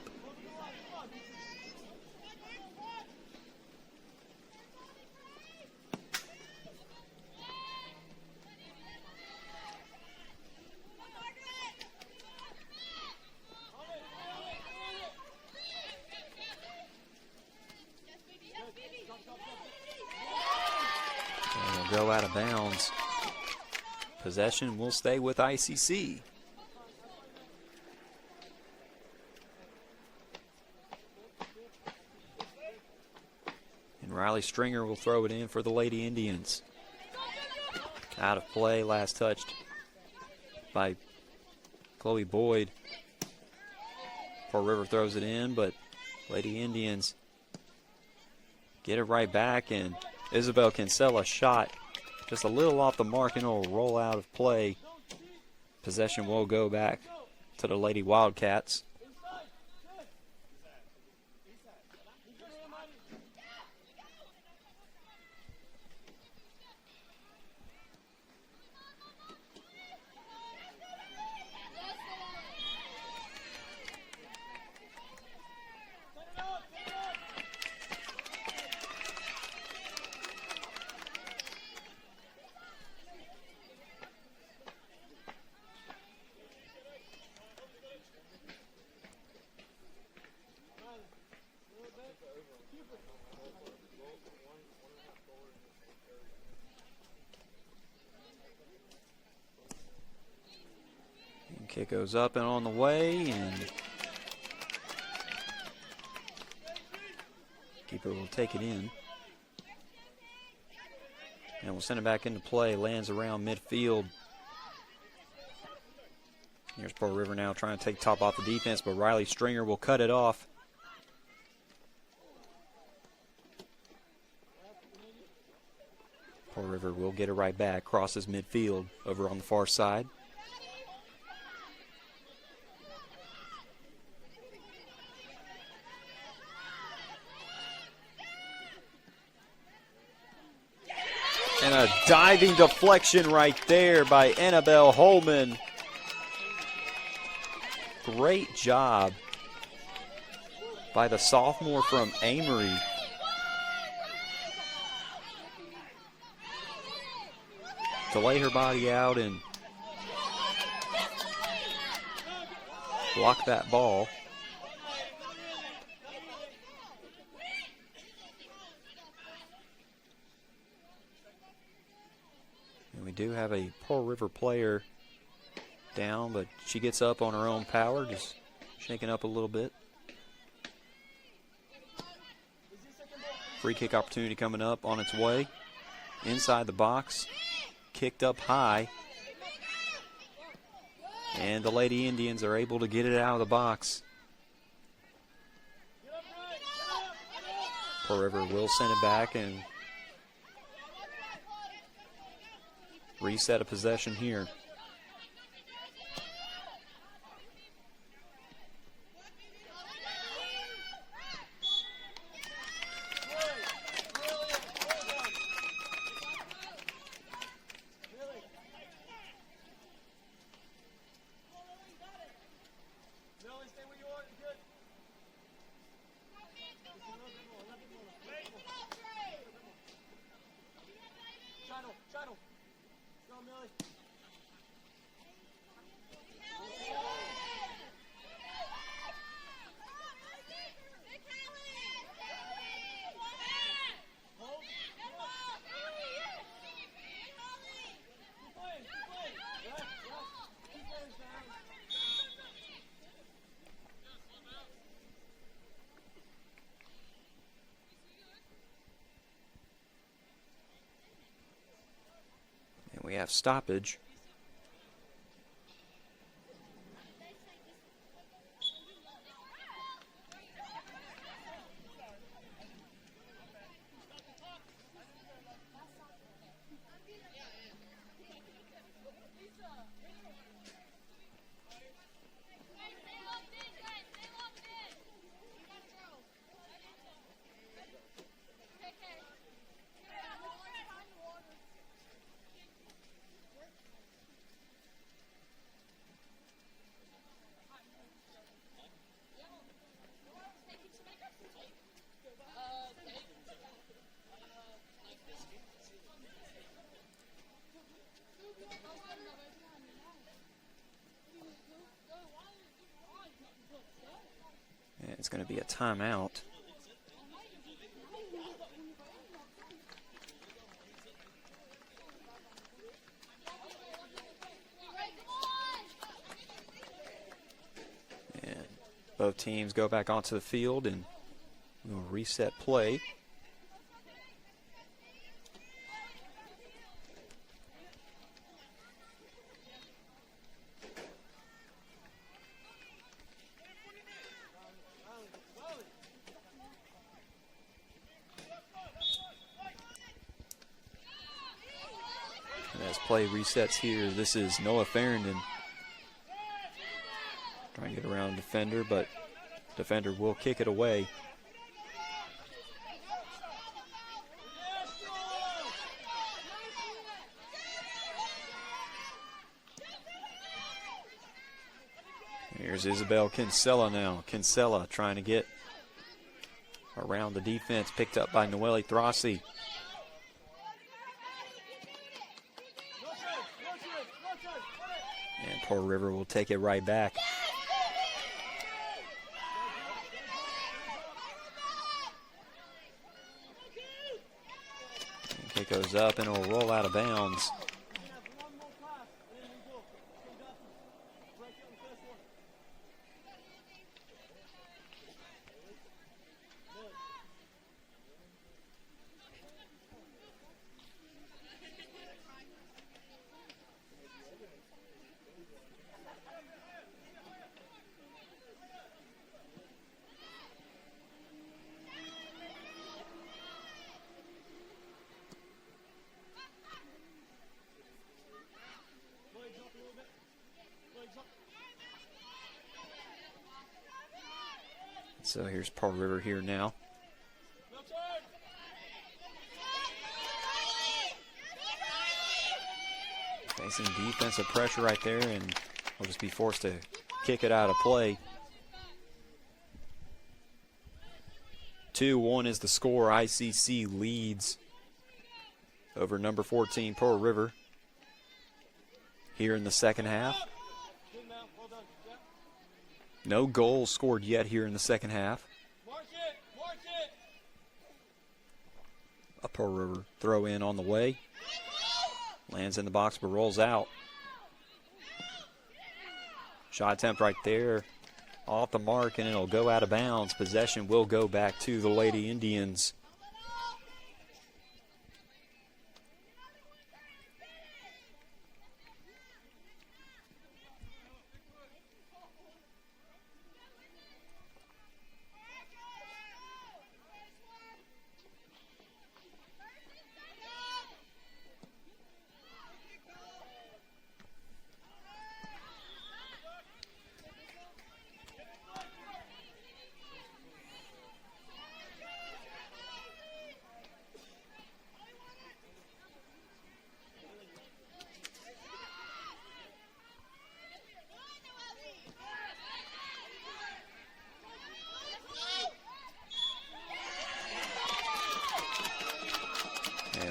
bounds. Possession will stay with ICC. And Riley Stringer will throw it in for the Lady Indians. Out of play, last touched by Chloe Boyd. Pearl River throws it in, but Lady Indians get it right back, and Isabel Kinsella shot just a little off the mark, and it'll roll out of play. Possession will go back to the Lady Wildcats. Kick goes up and on the way, and keeper will take it in. And we'll send it back into play. Lands around midfield. Here's Pearl River now trying to take top off the defense, but Riley Stringer will cut it off. Pearl River will get it right back. Crosses midfield over on the far side. And a diving deflection right there by Annabelle Holman. Great job by the sophomore from Amory. To lay her body out and block that ball. And we do have a Pearl River player down, but she gets up on her own power, just shaking up a little bit. Free kick opportunity coming up on its way. Inside the box, kicked up high. And the Lady Indians are able to get it out of the box. Pearl River will send it back and reset a possession here. We have stoppage. And it's going to be a timeout. Both teams go back onto the field and we'll reset play. And as play resets here, this is Noah Farrington trying to get around defender, but defender will kick it away. Here's Isabel Kinsella now. Kinsella trying to get around the defense, picked up by Noelle Throssi. And Pearl River will take it right back. And kick goes up and it'll roll out of bounds. So here's Pearl River here now. Facing defensive pressure right there, and we'll just be forced to kick it out of play. 2-1 is the score. ICC leads over number 14 Pearl River here in the second half. No goals scored yet here in the second half. A Pearl River throw in on the way. Lands in the box but rolls out. Shot attempt right there. Off the mark and it'll go out of bounds. Possession will go back to the Lady Indians.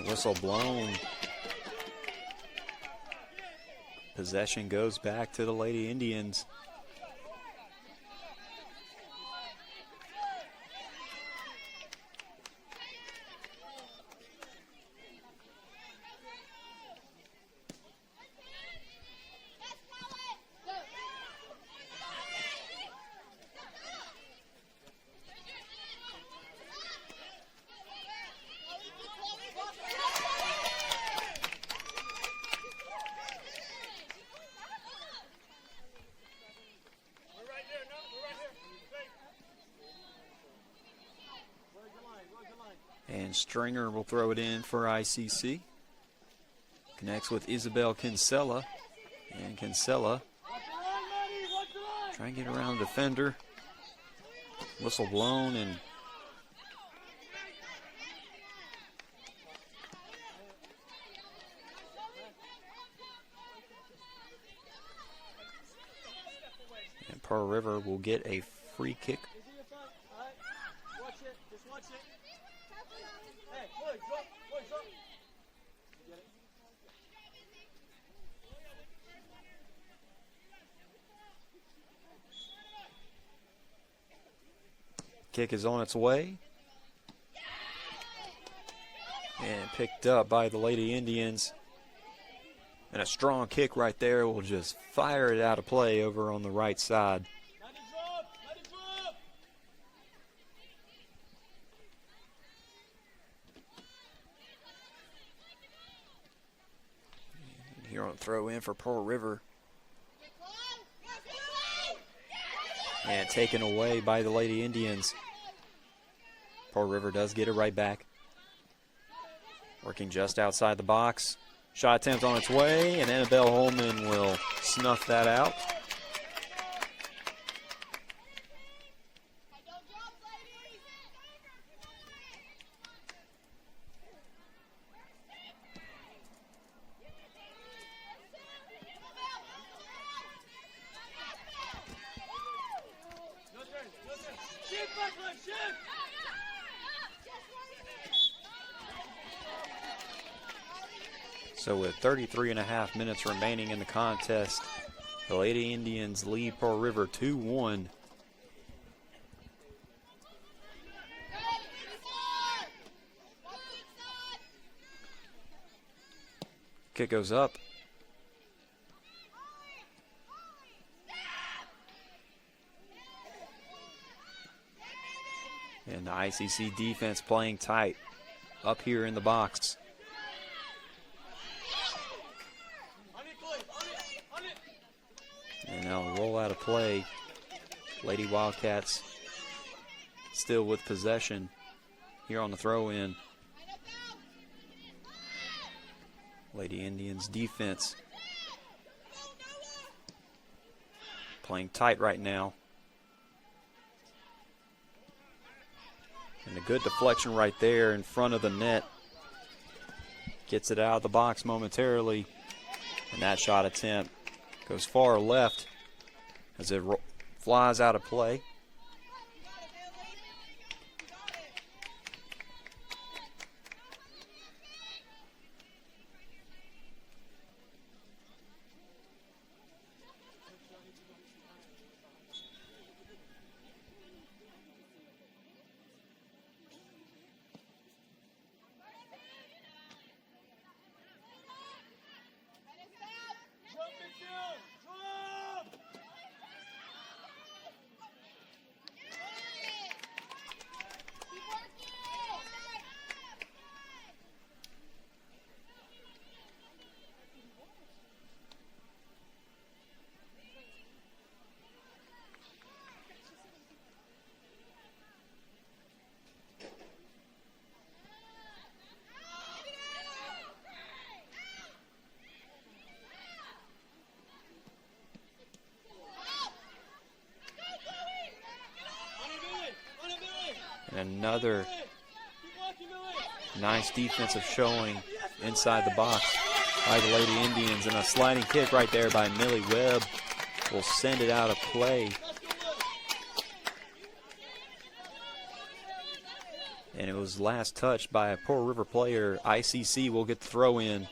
Whistle blown. Possession goes back to the Lady Indians. And Stringer will throw it in for ICC. Connects with Isabel Kinsella. And Kinsella trying to get around the defender. Whistle blown and Pearl River will get a free kick. Kick is on its way. And picked up by the Lady Indians. And a strong kick right there will just fire it out of play over on the right side. here on throw in for Pearl River. And taken away by the Lady Indians. Pearl River does get it right back. Working just outside the box. Shot attempt on its way, and Annabelle Holman will snuff that out. So with 33.5 minutes remaining in the contest, the Lady Indians lead Pearl River 2-1. Kick goes up. And the ICC defense playing tight up here in the box. And now roll out of play. Lady Wildcats still with possession here on the throw-in. Lady Indians defense playing tight right now. And a good deflection right there in front of the net. Gets it out of the box momentarily. And that shot attempt goes far left as it flies out of play. And another nice defensive showing inside the box by the Lady Indians. And a sliding kick right there by Millie Webb will send it out of play. And it was last touched by a Pearl River player. ICC will get the throw in.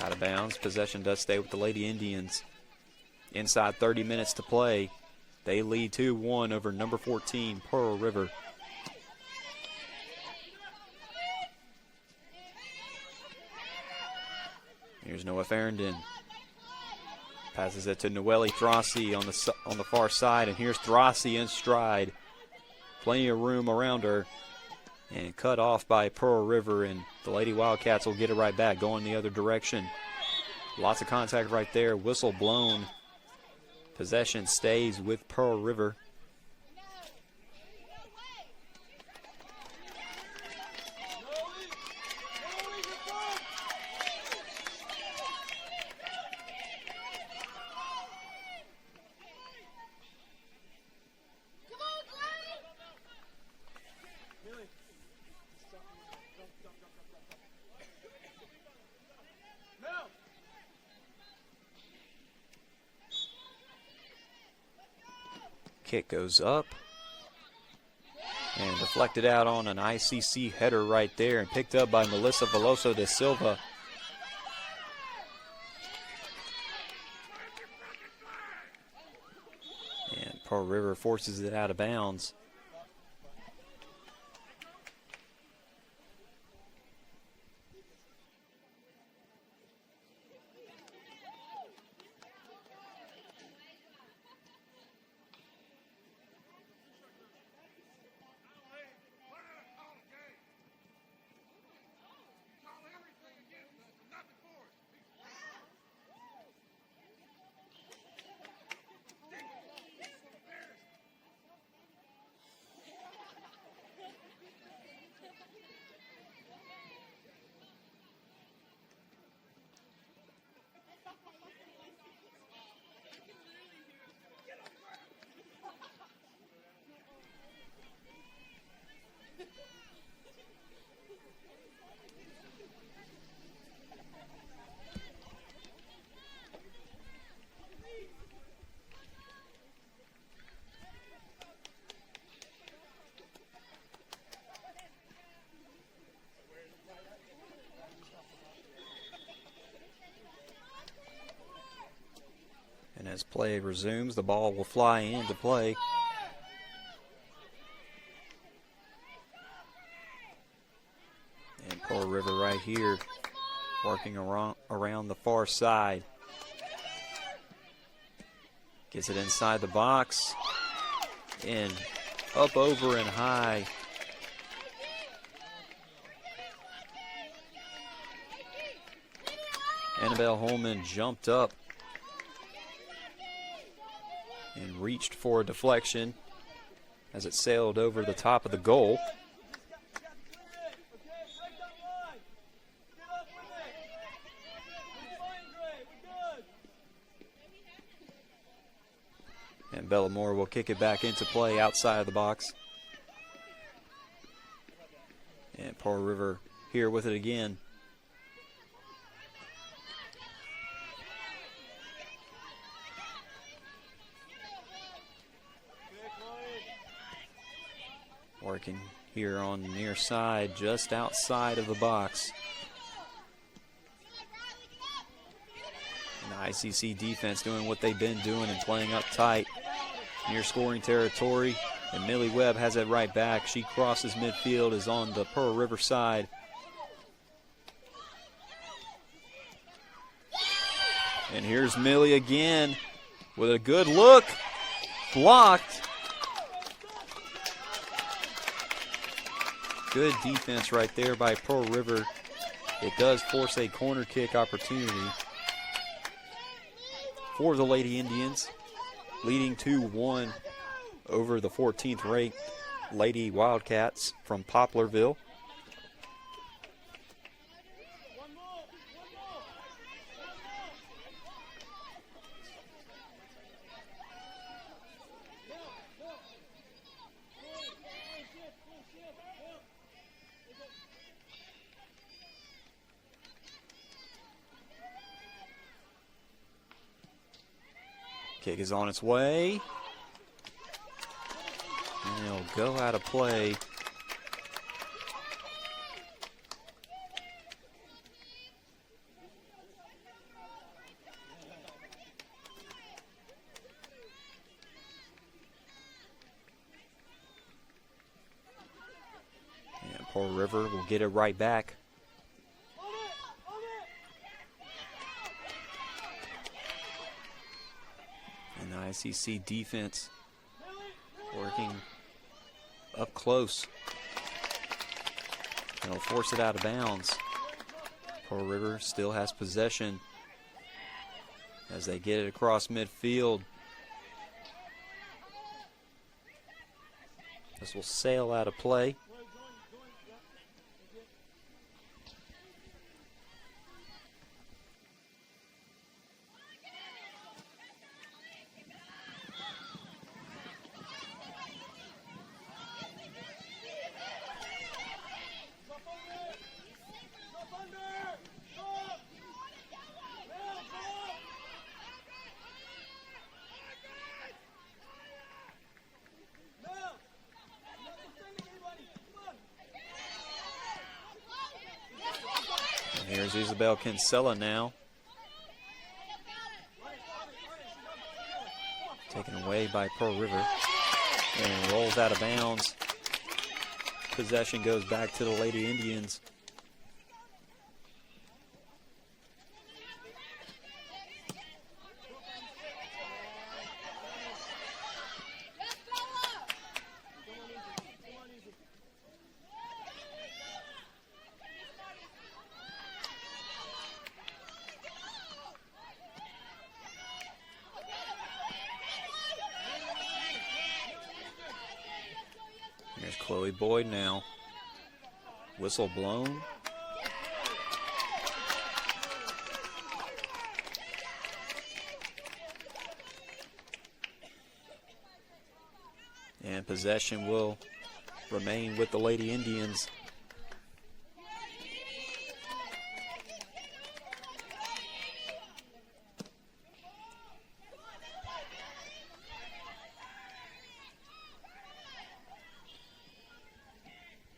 Out of bounds. Possession does stay with the Lady Indians. Inside 30 minutes to play. They lead 2-1 over number 14, Pearl River. Here's Noah Farrington. Passes it to Noelle Throssi on the far side, and here's Throssi in stride. Plenty of room around her. And cut off by Pearl River, and the Lady Wildcats will get it right back, going the other direction. Lots of contact right there. Whistle blown. Possession stays with Pearl River. Kick goes up and deflected out on an ICC header right there and picked up by Melissa Veloso de Silva. And Pearl River forces it out of bounds. As play resumes, the ball will fly into play. And Pearl River right here working around the far side. Gets it inside the box and up, over, and high. Annabelle Holman jumped up and reached for a deflection as it sailed over the top of the goal. And Bellamore will kick it back into play outside of the box. And Pearl River here with it again. Working here on the near side, just outside of the box. And the ICC defense doing what they've been doing and playing up tight near scoring territory. And Millie Webb has it right back. She crosses midfield, is on the Pearl River side. And here's Millie again with a good look. Blocked. Good defense right there by Pearl River. It does force a corner kick opportunity for the Lady Indians, leading 2-1 over the 14th ranked Lady Wildcats from Poplarville. Kick is on its way. And it'll go out of play. And Pearl River will get it right back. And the ICC defense working up close. They'll force it out of bounds. Pearl River still has possession as they get it across midfield. This will sail out of play. Here's Isabel Kinsella now. Taken away by Pearl River. And rolls out of bounds. Possession goes back to the Lady Indians. Here's Chloe Boyd now. Whistle blown. And possession will remain with the Lady Indians.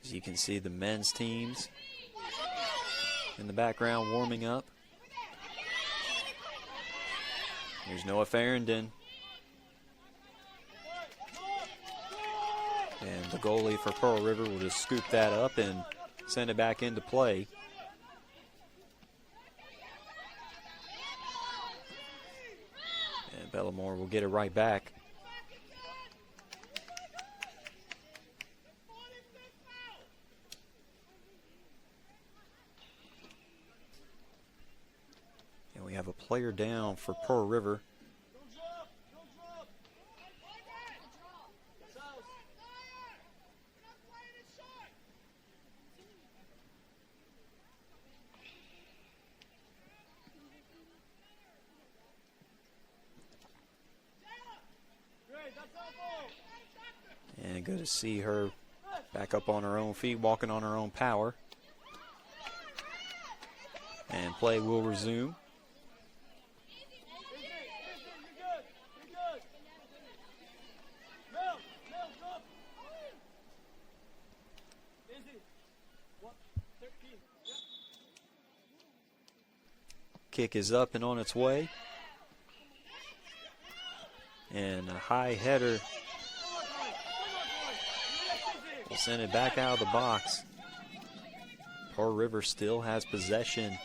As you can see, the men's teams in the background warming up. Here's Noah Farrington. And the goalie for Pearl River will just scoop that up and send it back into play. And Bellamore will get it right back. And we have a player down for Pearl River. And good to see her back up on her own feet, walking on her own power. And play will resume. Kick is up and on its way. And a high header will send it back out of the box. Pearl River still has possession.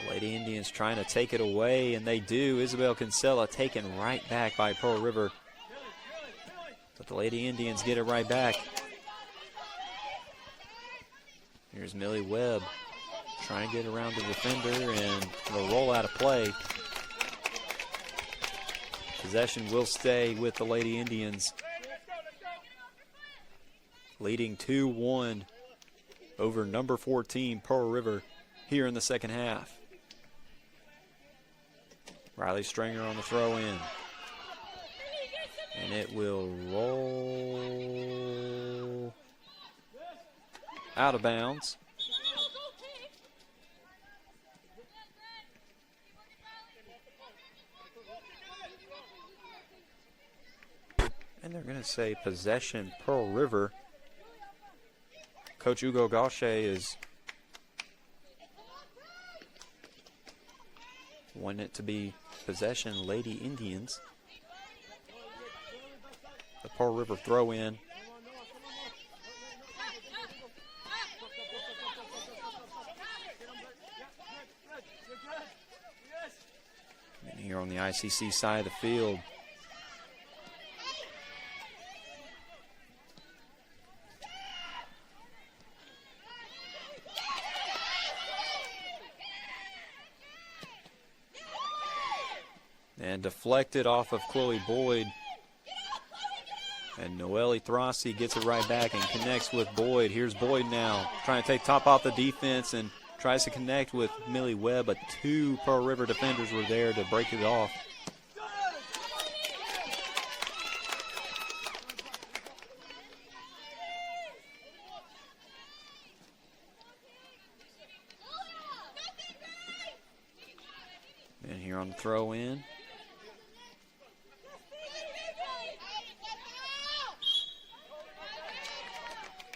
The Lady Indians trying to take it away, and they do. Isabel Kinsella taken right back by Pearl River. But the Lady Indians get it right back. Here's Millie Webb trying to get around the defender, and it'll roll out of play. Possession will stay with the Lady Indians, leading 2-1 over number 14 Pearl River here in the second half. Riley Stringer on the throw in, and it will roll out of bounds. And they're going to say possession Pearl River. Coach Hugo Gaucher is wanting it to be possession Lady Indians. The Pearl River throw in. And here on the ICC side of the field, and deflected off of Chloe Boyd. And Noelle Throssi gets it right back and connects with Boyd. Here's Boyd now, trying to take top off the defense and tries to connect with Millie Webb, but two Pearl River defenders were there to break it off. And here on the throw in.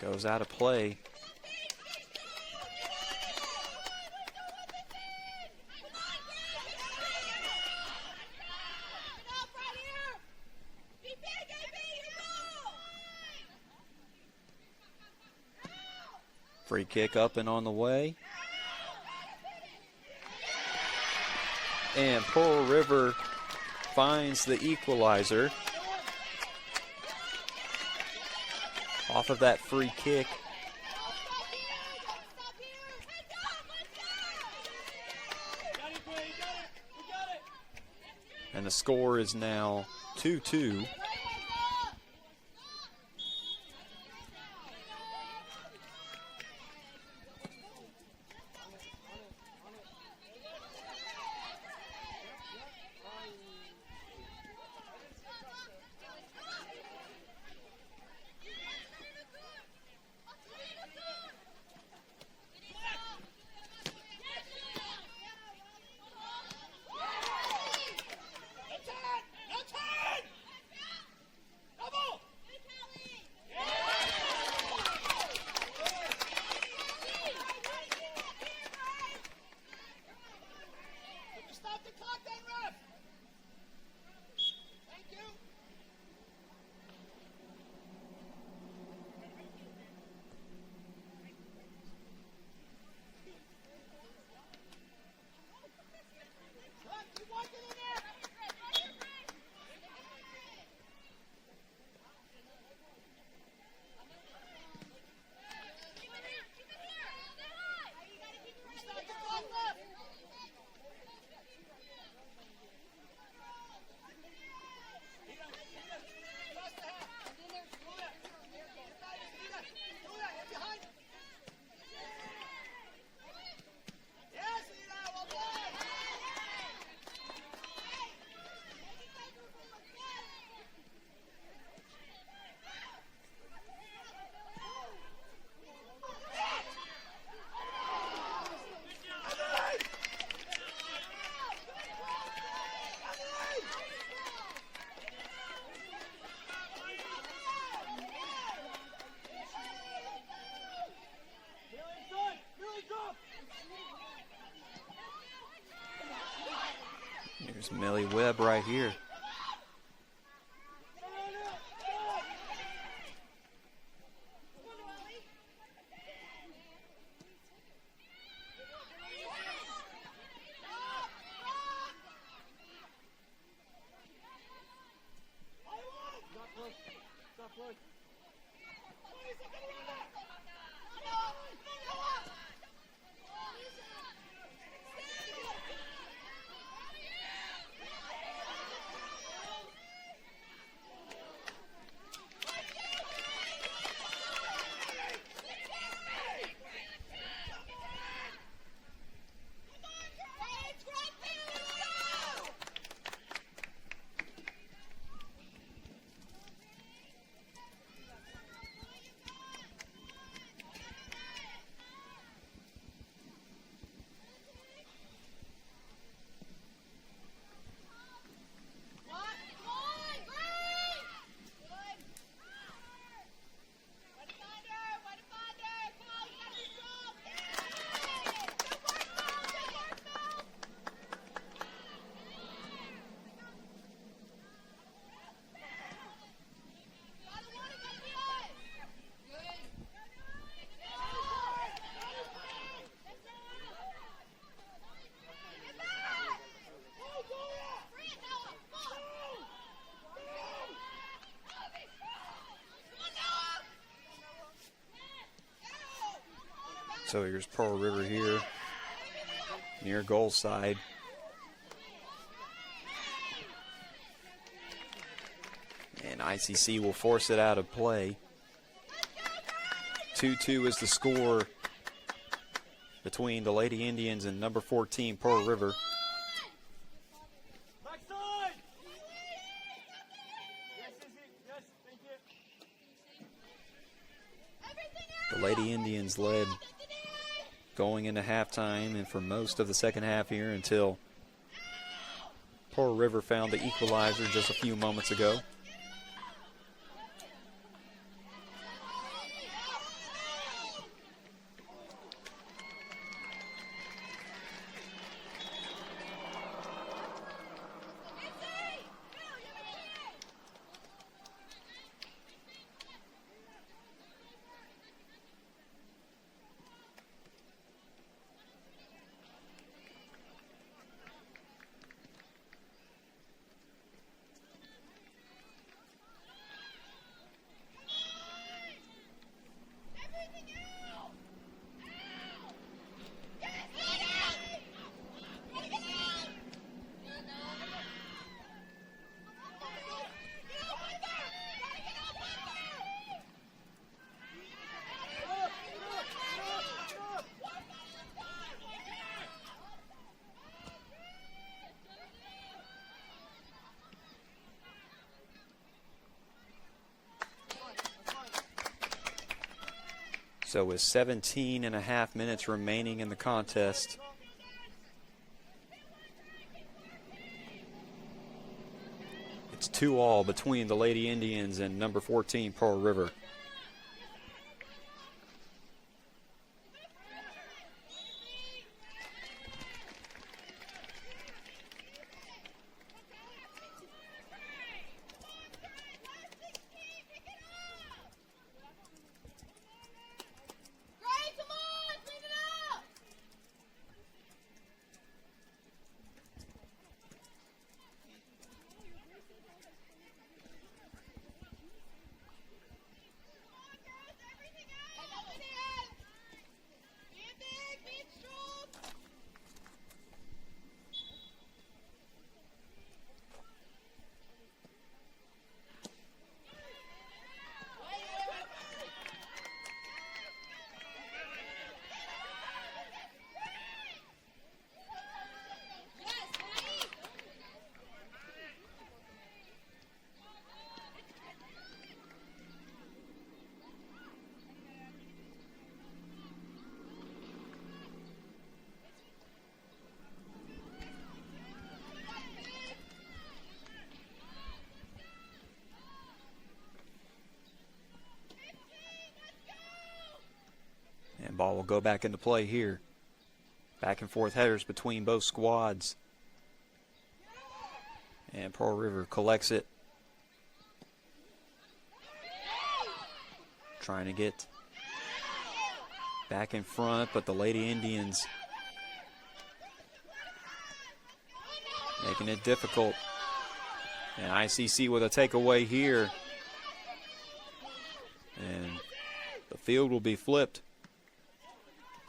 Goes out of play. Free kick up and on the way. And Pearl River finds the equalizer off of that free kick. And the score is now 2-2. There's Millie Webb right here. So here's Pearl River here, near goal side. And ICC will force it out of play. 2-2 is the score between the Lady Indians and number 14, Pearl River. The Lady Indians led going into halftime and for most of the second half here until Pearl River found the equalizer just a few moments ago. So with 17 and a half minutes remaining in the contest, it's 2-2 between the Lady Indians and number 14, Pearl River. And ball will go back into play here. Back and forth headers between both squads. And Pearl River collects it. Trying to get back in front, but the Lady Indians making it difficult. And ICC with a takeaway here. And the field will be flipped.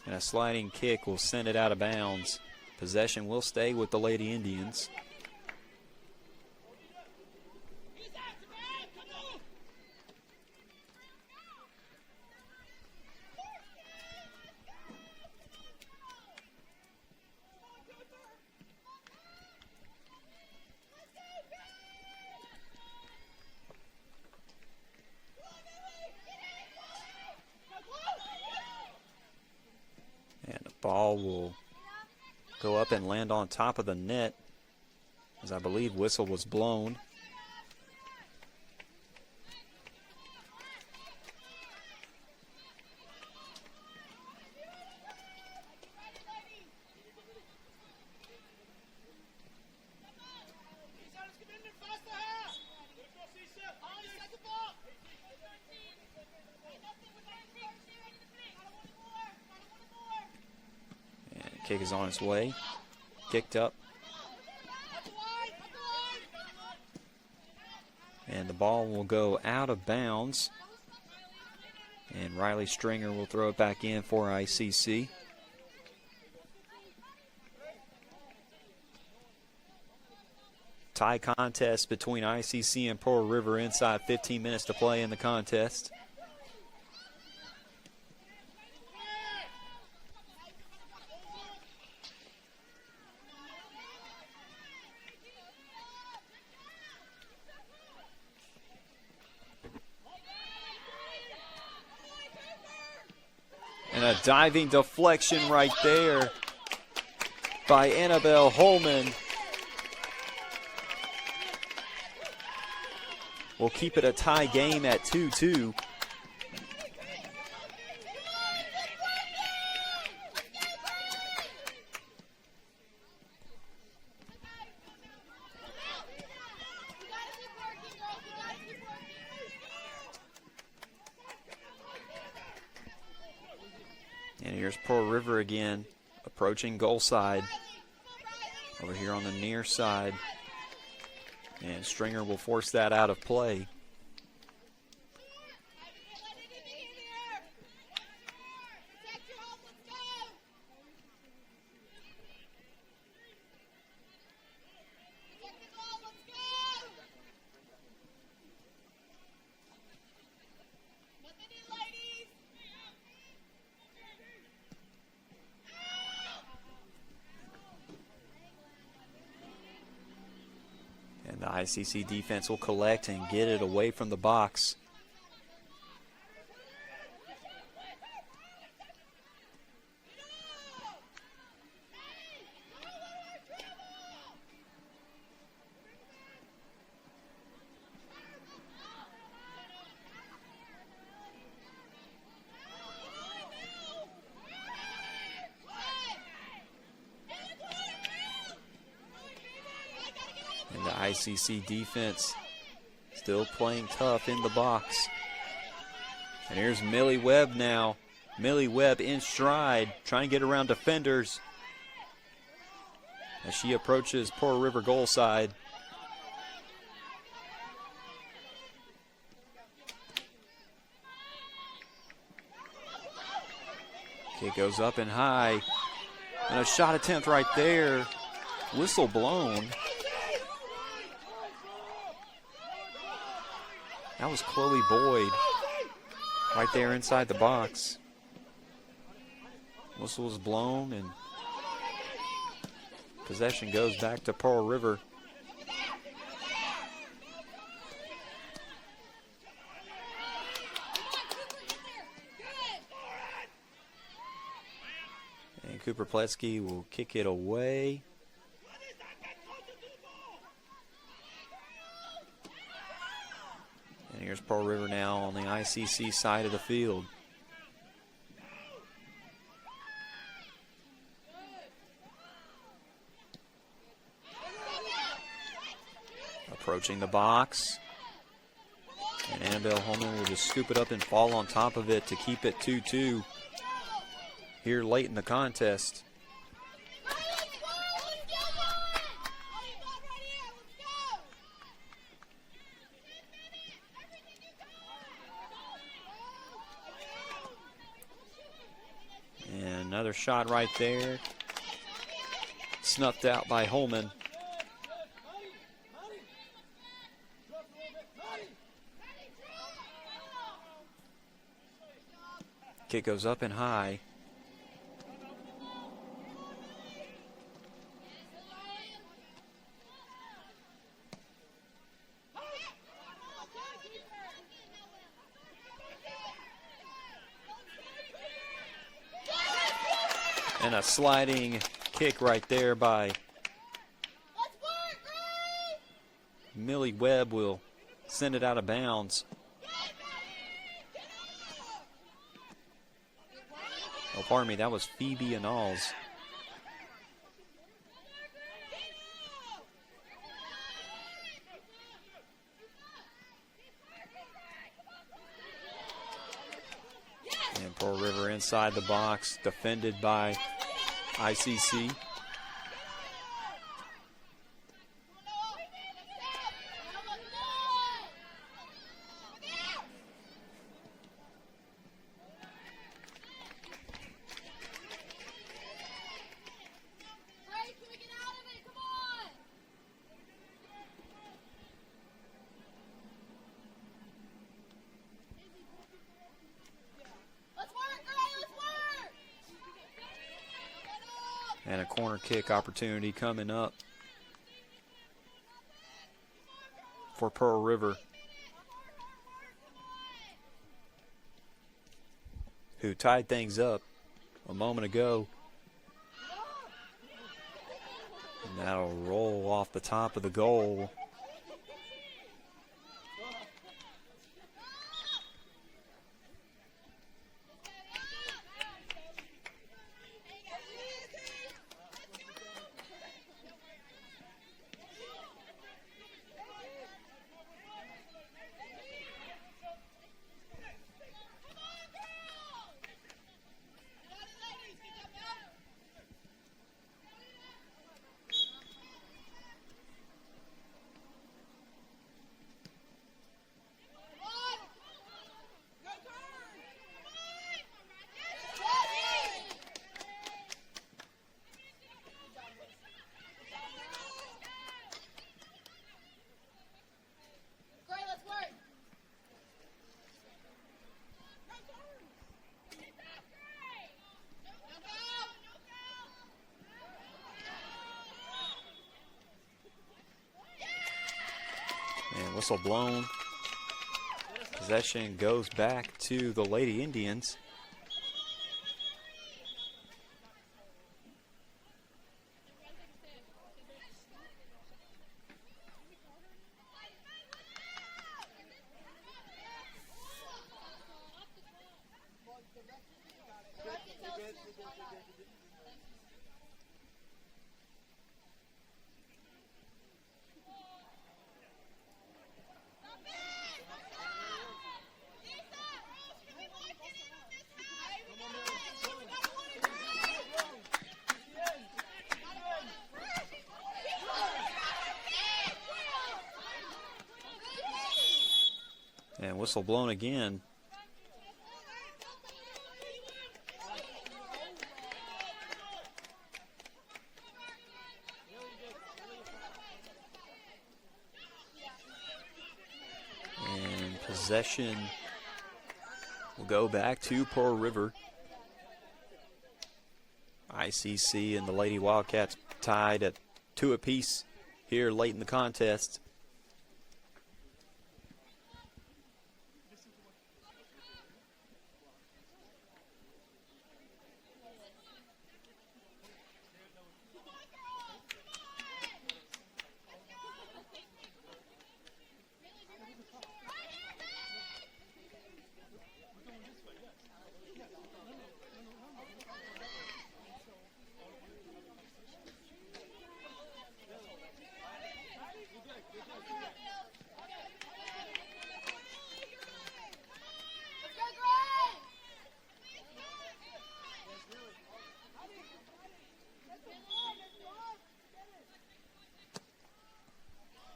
And a sliding kick will send it out of bounds. Possession will stay with the Lady Indians. Ball will go up and land on top of the net, as I believe whistle was blown. Kick is on its way. Kicked up. And the ball will go out of bounds. And Riley Stringer will throw it back in for ICC. Tie contest between ICC and Pearl River inside 15 minutes to play in the contest. And a diving deflection right there by Annabelle Holman. We'll keep it a tie game at 2-2. And here's Pearl River again, approaching goal side. Over here on the near side. And Stringer will force that out of play. The ICC defense will collect and get it away from the box. And the ICC defense still playing tough in the box. And here's Millie Webb now. Millie Webb in stride, trying to get around defenders as she approaches Pearl River goal side. Kick goes up and high. And a shot attempt right there. Whistle blown. That was Chloe Boyd right there inside the box. Whistle was blown and possession goes back to Pearl River. And Cooper Pletsky will kick it away. And here's Pearl River now on the ICC side of the field. Approaching the box. And Annabelle Holman will just scoop it up and fall on top of it to keep it 2-2 here late in the contest. And another shot right there. Snuffed out by Holman. Kick goes up and high. And a sliding kick right there by Millie Webb will send it out of bounds. Oh, pardon me, that was Phoebe Anals. And Pearl River inside the box, defended by ICC. And a corner kick opportunity coming up for Pearl River, who tied things up a moment ago. And that'll roll off the top of the goal. And whistle blown. Possession goes back to the Lady Indians. And whistle blown again. And possession will go back to Pearl River. ICC and the Lady Wildcats tied at 2 apiece here late in the contest.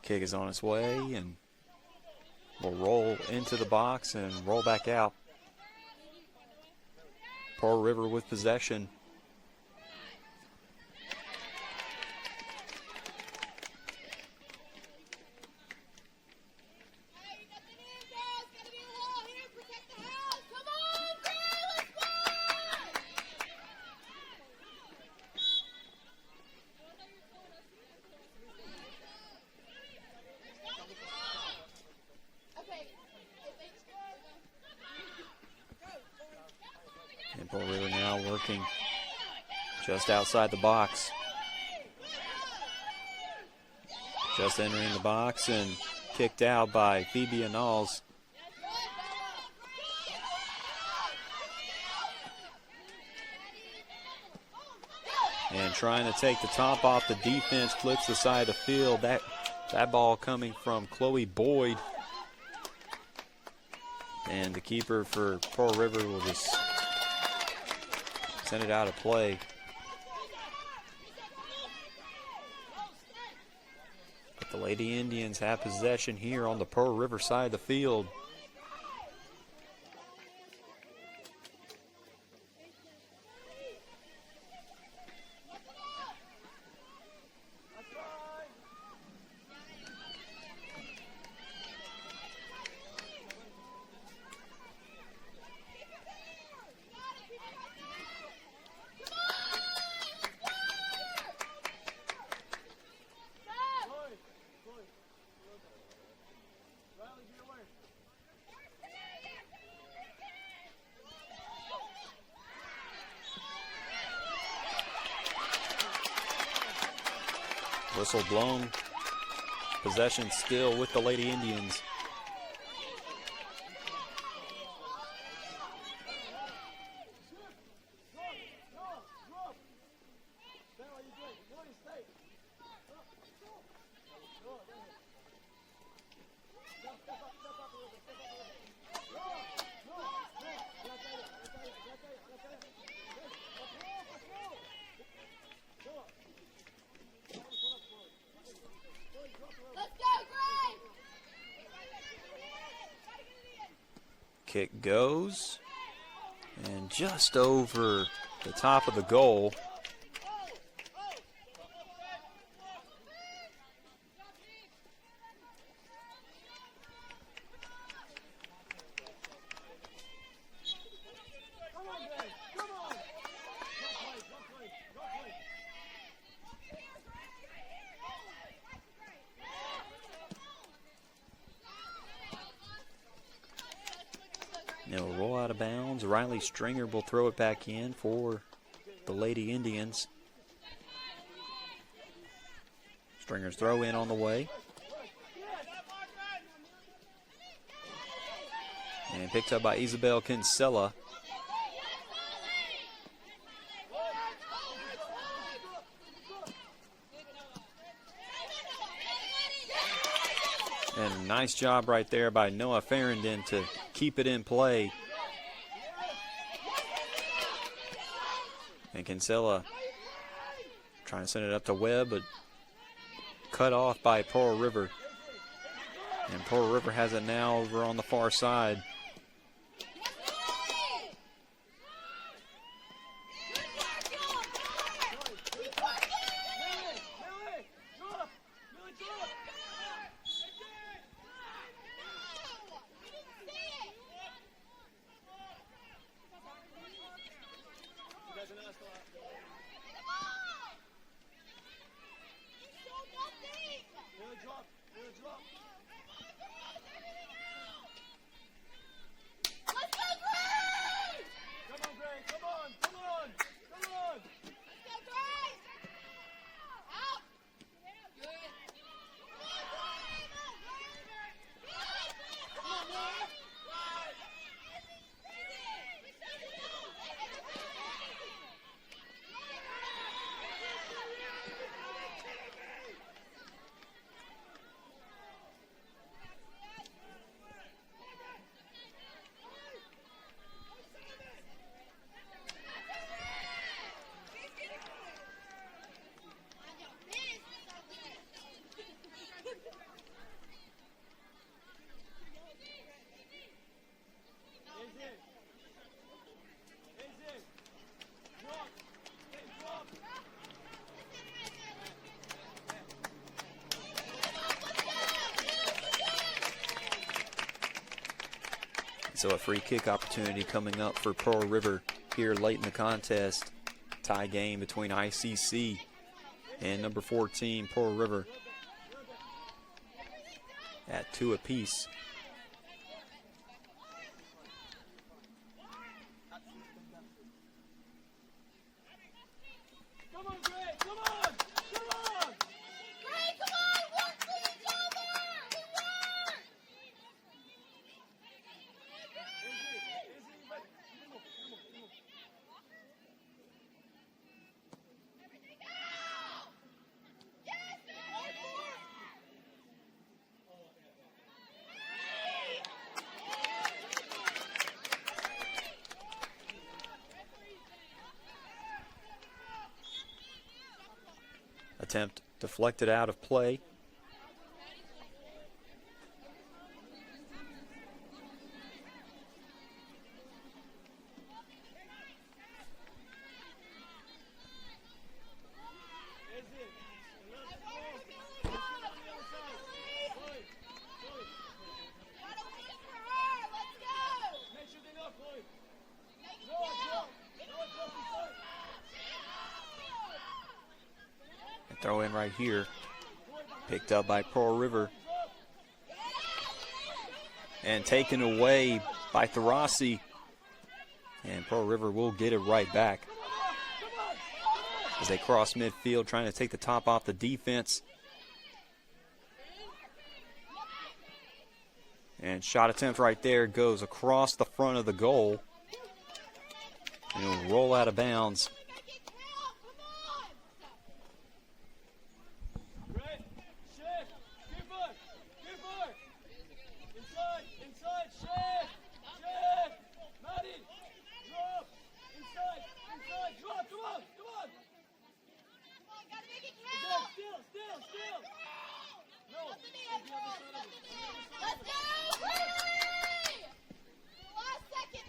Kick is on its way and will roll into the box and roll back out. Pearl River with possession. And Pearl River now working just outside the box. Just entering the box and kicked out by Phoebe Anals. And trying to take the top off the defense, flips the side of the field. That ball coming from Chloe Boyd. And the keeper for Pearl River will just send it out of play. But the Lady Indians have possession here on the Pearl River side of the field. Whistle blown. Possession still with the Lady Indians. Kick goes, and just over the top of the goal. It'll roll out of bounds. Riley Stringer will throw it back in for the Lady Indians. Stringer's throw in on the way. And picked up by Isabel Kinsella. And a nice job right there by Noah Farrington to keep it in play. And Kinsella trying to send it up to Webb, but cut off by Pearl River. And Pearl River has it now over on the far side. So a free kick opportunity coming up for Pearl River here late in the contest. Tie game between ICC and number 14, Pearl River, at 2 apiece. Attempt deflected out of play. Throw in right here. Picked up by Pearl River. And taken away by Tharasi. And Pearl River will get it right back. As they cross midfield, trying to take the top off the defense. And shot attempt right there goes across the front of the goal. And it'll roll out of bounds.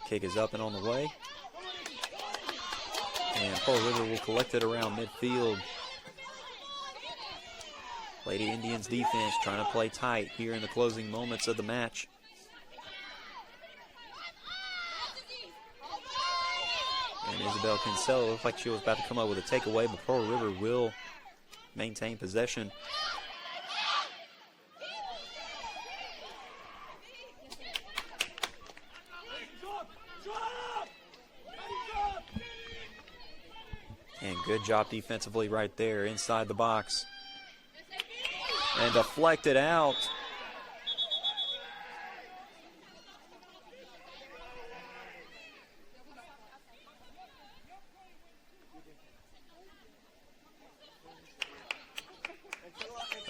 Kick is up and on the way. And Pearl River will collect it around midfield. Lady Indians defense trying to play tight here in the closing moments of the match. And Isabel Kinsella looked like she was about to come up with a takeaway, but Pearl River will maintain possession. And good job defensively right there inside the box. And deflected out.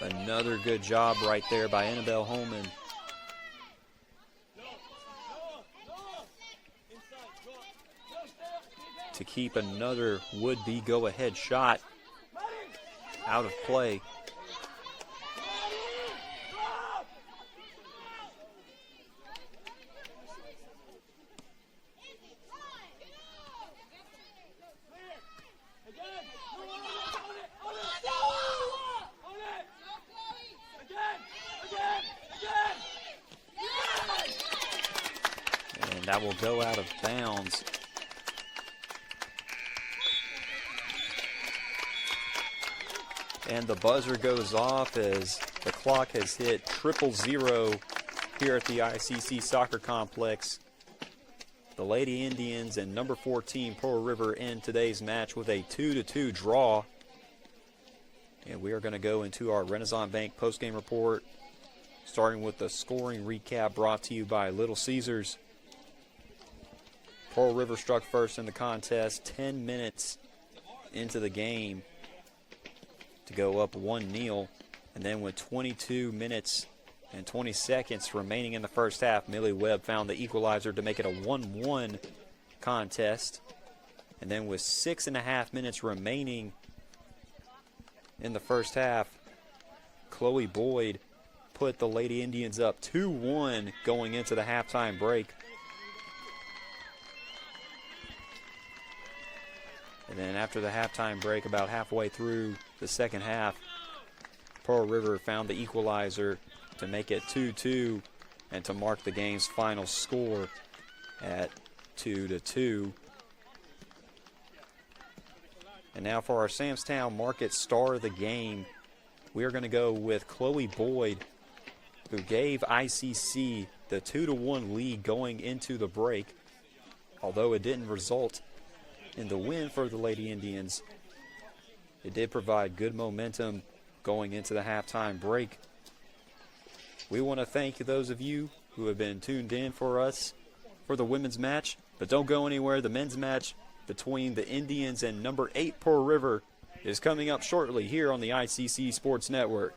Another good job right there by Annabelle Holman. To keep another would-be go-ahead shot out of play. And that will go out of bounds. And the buzzer goes off as the clock has hit 000 here at the ICC Soccer Complex. The Lady Indians and number 14 Pearl River end today's match with a 2-2 draw. And we are going to go into our Renaissance Bank postgame report, starting with the scoring recap brought to you by Little Caesars. Pearl River struck first in the contest 10 minutes into the game to go up 1-0, and then with 22 minutes and 20 seconds remaining in the first half, Millie Webb found the equalizer to make it a 1-1 contest. And then with 6.5 minutes remaining in the first half, Chloe Boyd put the Lady Indians up 2-1 going into the halftime break. And then after the halftime break, about halfway through the second half, Pearl River found the equalizer to make it 2-2 and to mark the game's final score at 2-2. And now for our Samstown Market star of the game, we are going to go with Chloe Boyd, who gave ICC the 2-1 lead going into the break. Although it didn't result in the win for the Lady Indians, it did provide good momentum going into the halftime break. We want to thank those of you who have been tuned in for us for the women's match, but don't go anywhere. The men's match between the Indians and number 8 Pearl River is coming up shortly here on the ICC Sports Network.